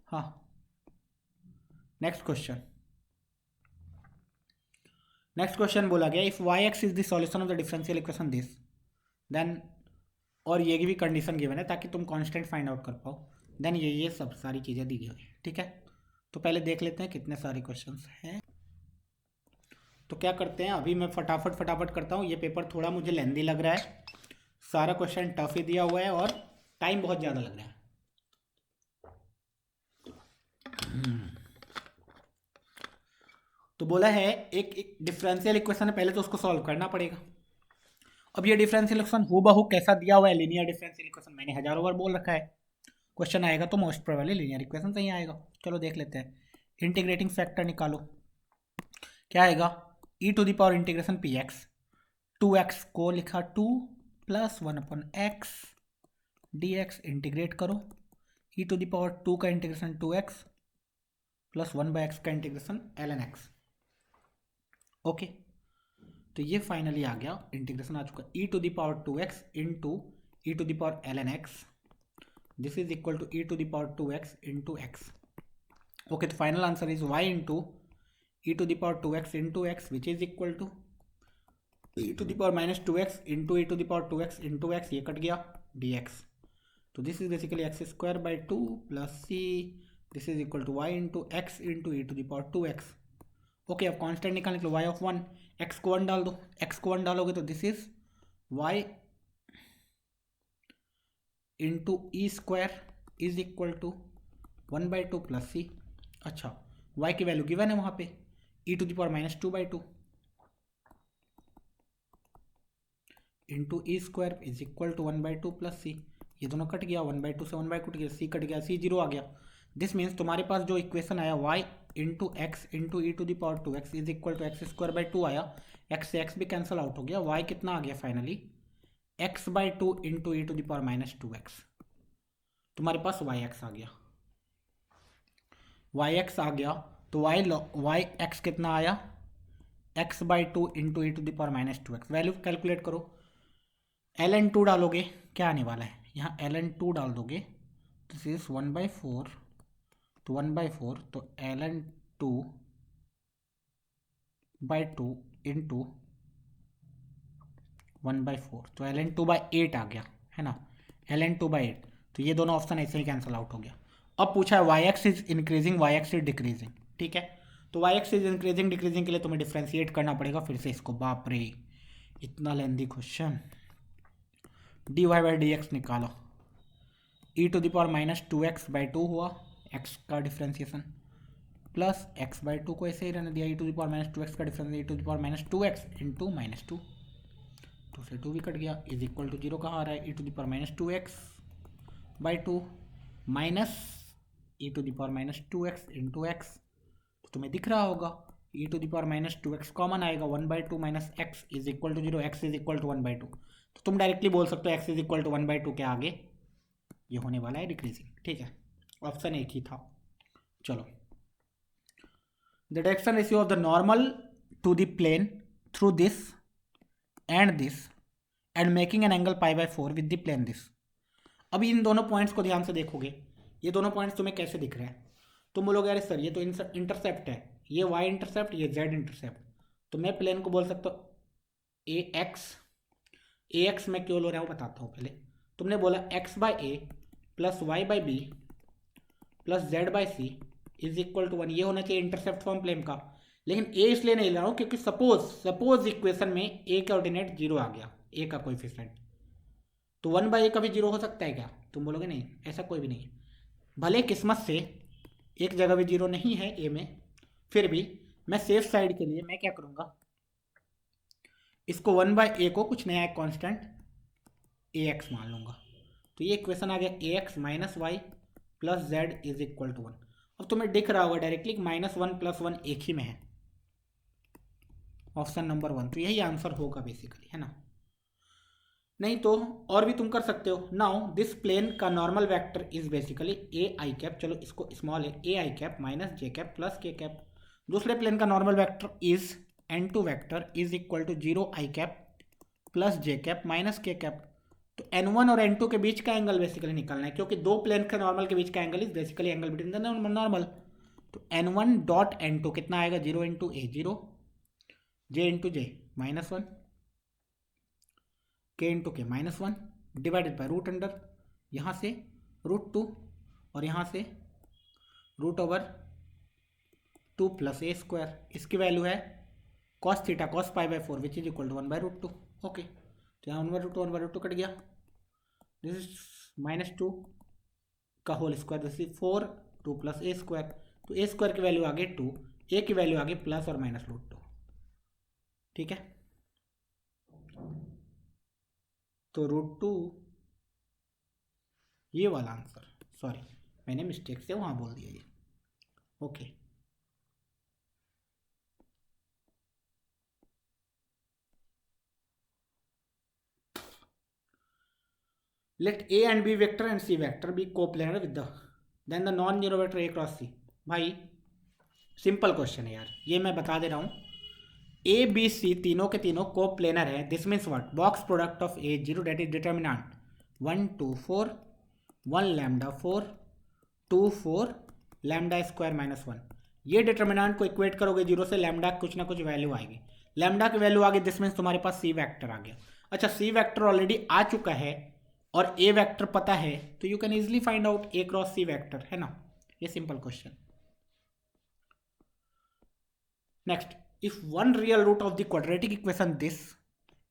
हाँ। नेक्स्ट क्वेश्चन, नेक्स्ट क्वेश्चन बोला गया, if y(x) is the solution of the differential equation this, then, और ये भी कंडीशन गिवन है ताकि तुम कांस्टेंट फाइंड आउट कर पाओ, देन ये सब सारी चीज़ें दी गई है। ठीक है, तो पहले देख लेते हैं कितने सारे क्वेश्चंस हैं। तो क्या करते हैं, अभी मैं फटाफट फटाफट करता हूँ। ये पेपर थोड़ा मुझे लेंदी लग रहा है, सारा क्वेश्चन टफ ही दिया हुआ है और टाइम बहुत ज़्यादा लग रहा है। तो बोला है एक डिफरेंशियल इक्वेशन है, पहले तो उसको सॉल्व करना पड़ेगा। अब ये डिफरेंशियल इक्वेशन हूबहू कैसा दिया हुआ है, लीनियर डिफरेंशियल इक्वेशन, मैंने हजारों बार बोल रखा है। क्वेश्चन आएगा तो मोस्ट प्रोबेबली लीनियर इक्वेशन से ही आएगा। चलो देख लेते हैं। इंटीग्रेटिंग फैक्टर निकालो, क्या आएगा, e to the power integration p x, 2x को लिखा 2 प्लस 1/x dx, इंटीग्रेट करो, ई टू द पावर 2 का इंटीग्रेशन 2x प्लस 1/x का इंटीग्रेशन ln x। ओके, तो ये फाइनली आ गया, इंटीग्रेशन आ चुका, e to the power 2x into e to the power ln x, this is equal to e to the power 2x into x। Okay, तो final answer is y into e to the power 2x into x, which is equal to e to the power minus 2x into e to the power 2x into x, ये कट गया dx। तो this is basically x square by 2 plus c, this is equal to y into x into e to the power 2x। Okay, अब कॉन्स्टेंट निकालने के लिए y ऑफ 1, x को 1 डाल दो, x को 1 डालोगे तो this is y into e square is equal to 1/2 plus C. अच्छा, y की वैल्यू गिवन है वहाँ पे, e to the power minus 2/2 into e square is equal to 1/2 plus C. ये दोनों कट गया, 1/2 से 1/2 कट गया, सी कट गया, सी 0 आ गया। दिस मीन्स तुम्हारे पास जो इक्वेशन आया y into x into e to the power 2x is equal to x square by 2 आया, x से x भी कैंसिल आउट हो गया, y कितना आ गया finally, x/2 into e to the power minus 2x। तुम्हारे पास yx आ गया, yx आ गया, तो yx कितना आया, x/2 into e to the power minus 2x। Value calculate करो, ln2 डालोगे, क्या आने वाला है, यहाँ ln2 डाल दोगे, दिस इज 1/4, तो 1/4, तो ln2/2 इंटू 1/4, तो ln2/8 आ गया, है ना, ln2/8। तो ये दोनों ऑप्शन ऐसे ही कैंसिल आउट हो गया। अब पूछा है y-x is increasing, y-x is decreasing, ठीक है। तो y-x इज इंक्रीजिंग डिक्रीजिंग के लिए तुम्हें डिफ्रेंशिएट करना पड़ेगा फिर से इसको, बाप रे इतना लेंदी क्वेश्चन। dy/dx निकालो, e to the power minus 2x/2 हुआ, x का डिफ्रेंसिएशन, प्लस x/2 को ऐसे ही रहने दिया, e to the power minus 2x का difference, e to the power minus 2x into -2, 2 से 2 भी कट गया, इज इक्वल टू 0 कहाँ आ रहा है, e to the power minus 2x/2 minus e to the power minus 2x into x। तो तुम्हें दिख रहा होगा, e to the power minus 2x common आएगा, 1/2 minus x is equal to 0, x is equal to 1/2। तो तुम डायरेक्टली बोल सकते हो x इज इक्वल टू 1/2 के आगे ये होने वाला है डिक्रीजिंग, ठीक है, ऑप्शन एक ही था। चलो, the direction ratio of the normal to the plane through this and making an angle π/4 with the plane this। अभी इन दोनों पॉइंट्स को ध्यान से देखोगे, ये दोनों पॉइंट्स तुम्हें कैसे दिख रहे हैं, तुम बोलोगे अरे सर ये तो इंटरसेप्ट है, ये y इंटरसेप्ट, ये z इंटरसेप्ट। तो मैं प्लेन को बोल सकता हूँ ax मैं क्यों लो रहा हूँ बताता हूँ पहले। तुमने बोला x/a plus y/b plus z/c is equal to 1, ये होना चाहिए इंटरसेप्ट फॉर्म प्लेन का, लेकिन a इसलिए नहीं ले रहा हूँ क्योंकि सपोज इक्वेशन में a का ऑर्डिनेट 0 आ गया, a का कोएफिशिएंट, तो 1/a का भी 0 हो सकता है क्या, तुम बोलोगे नहीं, ऐसा कोई भी नहीं है। भले किस्मत से एक जगह भी 0 नहीं है a में, फिर भी मैं सेफ साइड के लिए मैं क्या करूँगा, इसको 1/a को कुछ नया एक कॉन्स्टेंट ax मान लूँगा। तो ये इक्वेशन आ गया ax minus y plus z is equal to 1। अब तुम्हें दिख रहा होगा डायरेक्टली -1 + 1 एक ही में है, ऑप्शन नंबर 1, तो यही आंसर होगा बेसिकली, है ना। नहीं तो और भी तुम कर सकते हो। नाउ दिस प्लेन का normal vector is basically a i cap, चलो इसको स्मॉल है, a i cap minus j cap plus k cap. दूसरे प्लेन का normal vector is n2 vector is equal to 0 i cap plus j cap minus k cap. तो n1 और n2 के बीच का एंगल बेसिकली निकालना है, क्योंकि दो प्लेन के नॉर्मल के बीच का angle is basically angle between the normal. तो n1 डॉट n2 कितना आएगा, 0 इंटू ए 0, जे इंटू जे -1, के इंटू के -1 डिवाइडेड बाई रूट अंडर यहाँ से √2 और यहाँ से √2 + a²। इसकी वैल्यू है cos theta cos pi by 4 which is equal to 1/√2। Okay, तो यहाँ 1/√2 कट गया। दिस इज -2 का whole square, this is 4 2 plus a square. तो ए स्क्वायर की वैल्यू आ गई 2, ए की वैल्यू आ गई प्लस और -√2। ठीक है, तो √2 ये वाला आंसर, सॉरी मैंने मिस्टेक से वहाँ बोल दिया ये। Okay, let a and b vector and c vector be coplanar with the then the non zero vector a cross c. भाई सिंपल क्वेश्चन है यार, ये मैं बता दे रहा हूँ। ए बी सी तीनों के तीनों कोप्लेनर है। This means what, box product of a zero det is determinant 1 2 4 1 lambda 4 2 4 lambda square -1। ये डिटर्मिनेंट को इक्वेट करोगे जीरो से, लैम्डा कुछ ना कुछ वैल्यू आएगी। लैम्डा की वैल्यू आ गई, दिस मीन्स तुम्हारे पास सी वेक्टर आ गया। अच्छा, सी वेक्टर ऑलरेडी आ चुका है और ए वेक्टर पता है, तो you can easily find out a cross c vector, है ना। ये simple question. Next, if one real root of the quadratic equation this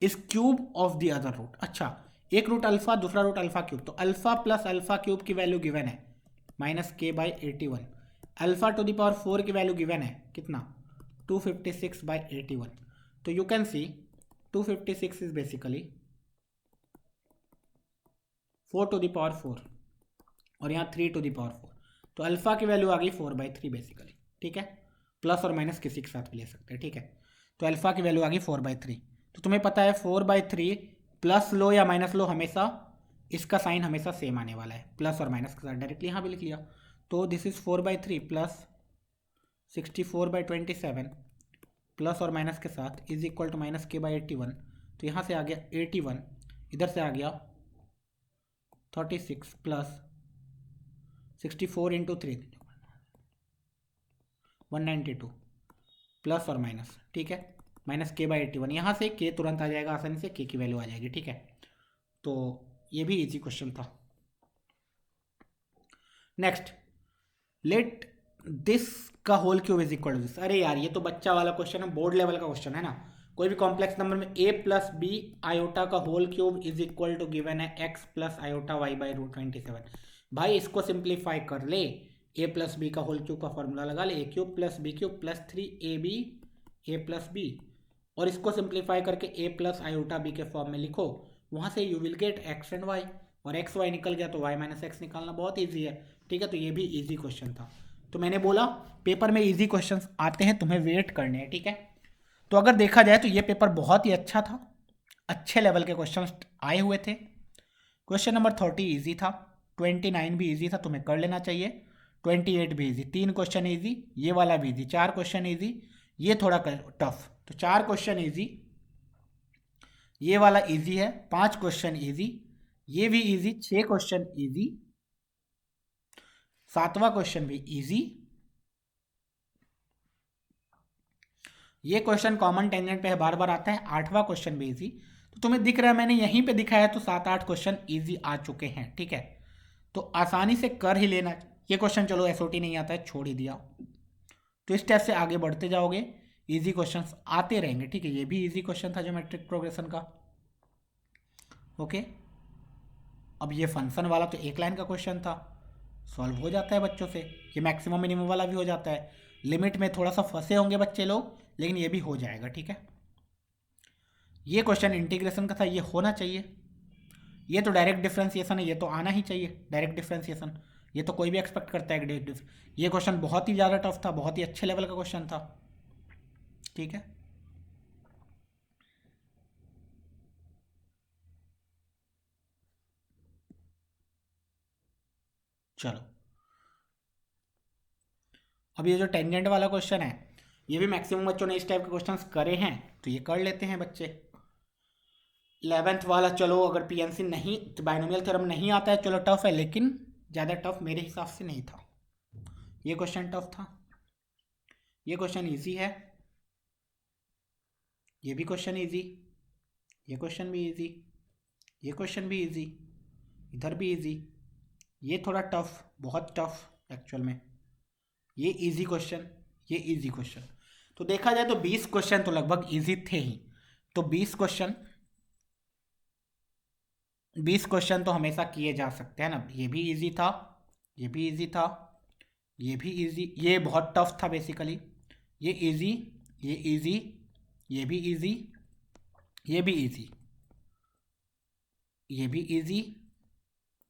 is cube of the other root. अच्छा, एक रूट अल्फा, दूसरा रूट अल्फा क्यूब, तो अल्फा प्लस अल्फा क्यूब की वैल्यू गिवन है -k/81। Alpha two the power 4 की वैल्यू गिवन है कितना, 256/81। तो you can see 256 is basically 4 to the power 4 और यहाँ 3 टू द पावर 4। तो अल्फा की वैल्यू आ गई 4/3 बेसिकली। ठीक है, प्लस और माइनस किसी के साथ भी ले सकते हैं। ठीक है, तो अल्फा की वैल्यू आ गई 4/3। तो तुम्हें पता है 4/3 प्लस लो या माइनस लो, हमेशा इसका साइन हमेशा सेम आने वाला है, प्लस और माइनस के साथ डायरेक्टली यहाँ भी लिख लिया। तो दिस इज 4/3 प्लस 64/27 प्लस और माइनस के साथ इज इक्वल टू -k/81। तो यहाँ से आ गया 81, इधर से आ गया 36 प्लस 64 इंटू 3 192 प्लस और माइनस। ठीक है, -k/81, यहाँ से k तुरंत आ जाएगा आसानी से, k की वैल्यू आ जाएगी। ठीक है, तो ये भी इजी क्वेश्चन था। नेक्स्ट, लेट दिस का whole cube is equal to this. अरे यार, ये तो बच्चा वाला क्वेश्चन है, बोर्ड लेवल का क्वेश्चन है ना। कोई भी कॉम्प्लेक्स नंबर में a प्लस बी आयोटा का whole cube is equal to given है x प्लस आयोटा y/√27। भाई इसको सिंप्लीफाई कर ले, a प्लस बी का होल क्यूब का फॉर्मूला लगा ले, a³ + b³ + 3ab a plus B, और इसको सिंप्लीफाई करके a प्लस आयोटा b के फॉर्म में लिखो। वहाँ से you will gate x and y, और x y निकल गया तो y - x निकालना बहुत ईजी है। ठीक है, तो ये भी ईजी क्वेश्चन था। तो मैंने बोला पेपर में ईजी क्वेश्चंस आते हैं, तुम्हें वेट करने हैं। ठीक है, तो अगर देखा जाए तो ये पेपर बहुत ही अच्छा था, अच्छे लेवल के क्वेश्चंस आए हुए थे। क्वेश्चन नंबर 30 ईजी था, 29 भी ईजी था, तुम्हें कर लेना चाहिए। 28 भी ईजी, 3 क्वेश्चन ईजी, ये वाला भी ईजी, 4 क्वेश्चन ईजी, ये थोड़ा टफ। तो 4 क्वेश्चन ईजी, ये वाला ईजी है, 5 क्वेश्चन ईजी, ये भी ईजी, 6 क्वेश्चन ईजी, 7वां क्वेश्चन भी ईजी, ये क्वेश्चन कॉमन टेंजेंट पे है, बार बार आता है। 8वां क्वेश्चन भी इजी। तो तुम्हें दिख रहा है मैंने यहीं पे दिखाया, तो 7-8 क्वेश्चन इजी आ चुके हैं। ठीक है, तो आसानी से कर ही लेना। ये क्वेश्चन चलो एसओटी नहीं आता है, छोड़ ही दिया, तो इस टाइप से आगे बढ़ते जाओगे, इजी क्वेश्चंस आते रहेंगे। ठीक है, ये भी इजी क्वेश्चन था ज्योमेट्रिक प्रोग्रेशन का। ओके, अब ये फंक्शन वाला तो एक लाइन का क्वेश्चन था, सॉल्व हो जाता है बच्चों से। ये मैक्सिमम मिनिमम वाला भी हो जाता है। लिमिट में थोड़ा सा फंसे होंगे बच्चे लोग, लेकिन ये भी हो जाएगा। ठीक है, ये क्वेश्चन इंटीग्रेशन का था, ये होना चाहिए। ये तो डायरेक्ट डिफरेंशिएशन है, ये तो आना ही चाहिए डायरेक्ट डिफरेंशिएशन, ये तो कोई भी एक्सपेक्ट करता है कि ये क्वेश्चन बहुत ही ज़्यादा टफ था, बहुत ही अच्छे लेवल का क्वेश्चन था। ठीक है, चलो अब ये जो टेंजेंट वाला क्वेश्चन है, ये भी मैक्सिमम बच्चों ने इस टाइप के क्वेश्चंस करे हैं, तो ये कर लेते हैं बच्चे। 11th वाला चलो, अगर पीएनसी नहीं, बाइनोमियल थ्योरम नहीं आता है, चलो टफ है, लेकिन ज़्यादा टफ मेरे हिसाब से नहीं था। ये क्वेश्चन टफ था, ये क्वेश्चन इजी है, ये भी क्वेश्चन इजी, ये क्वेश्चन भी इजी, ये क्वेश्चन भी इजी, इधर भी इजी, ये थोड़ा टफ, बहुत टफ एक्चुअल में, ये इजी क्वेश्चन, ये इजी क्वेश्चन। तो देखा जाए तो 20 क्वेश्चन तो लगभग इजी थे ही। तो 20 क्वेश्चन तो हमेशा किए जा सकते हैं ना। ये भी इजी था, ये भी इजी था, ये भी इजी, ये बहुत टफ था बेसिकली, ये इजी, ये इजी, ये भी इजी, ये भी इजी, ये भी इजी,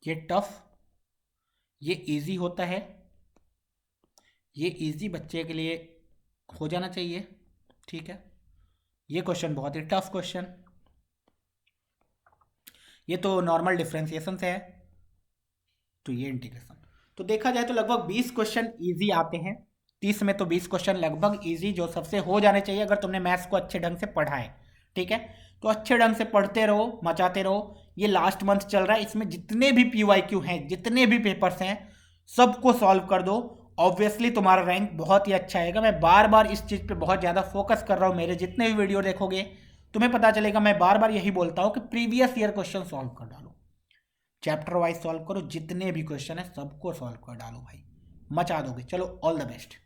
ये टफ, ये इजी होता है, ये इजी बच्चे के लिए हो जाना चाहिए, ठीक है। ये क्वेश्चन बहुत ही टफ क्वेश्चन, ये तो नॉर्मल डिफरेंशिएशन से है, तो ये इंटीग्रेशन। तो देखा जाए तो लगभग 20 क्वेश्चन इजी आते हैं, 30 में तो 20 क्वेश्चन लगभग इजी जो सबसे हो जाने चाहिए अगर तुमने मैथ्स को अच्छे ढंग से पढ़ा है, ठीक है। तो अच्छे ढंग से पढ़ते रहो, मचाते रहो। ये लास्ट मंथ चल रहा है, इसमें जितने भी PYQ हैं, जितने भी पेपर्स हैं, सबको सॉल्व कर दो। ऑब्वियसली तुम्हारा रैंक बहुत ही अच्छा आएगा। मैं बार बार इस चीज़ पे बहुत ज़्यादा फोकस कर रहा हूँ। मेरे जितने भी वीडियो देखोगे तुम्हें पता चलेगा, मैं बार बार यही बोलता हूँ कि प्रीवियस ईयर क्वेश्चन सॉल्व कर डालो, चैप्टर वाइज सॉल्व करो, जितने भी क्वेश्चन है सबको सॉल्व कर डालो भाई, मचा दोगे। चलो ऑल द बेस्ट।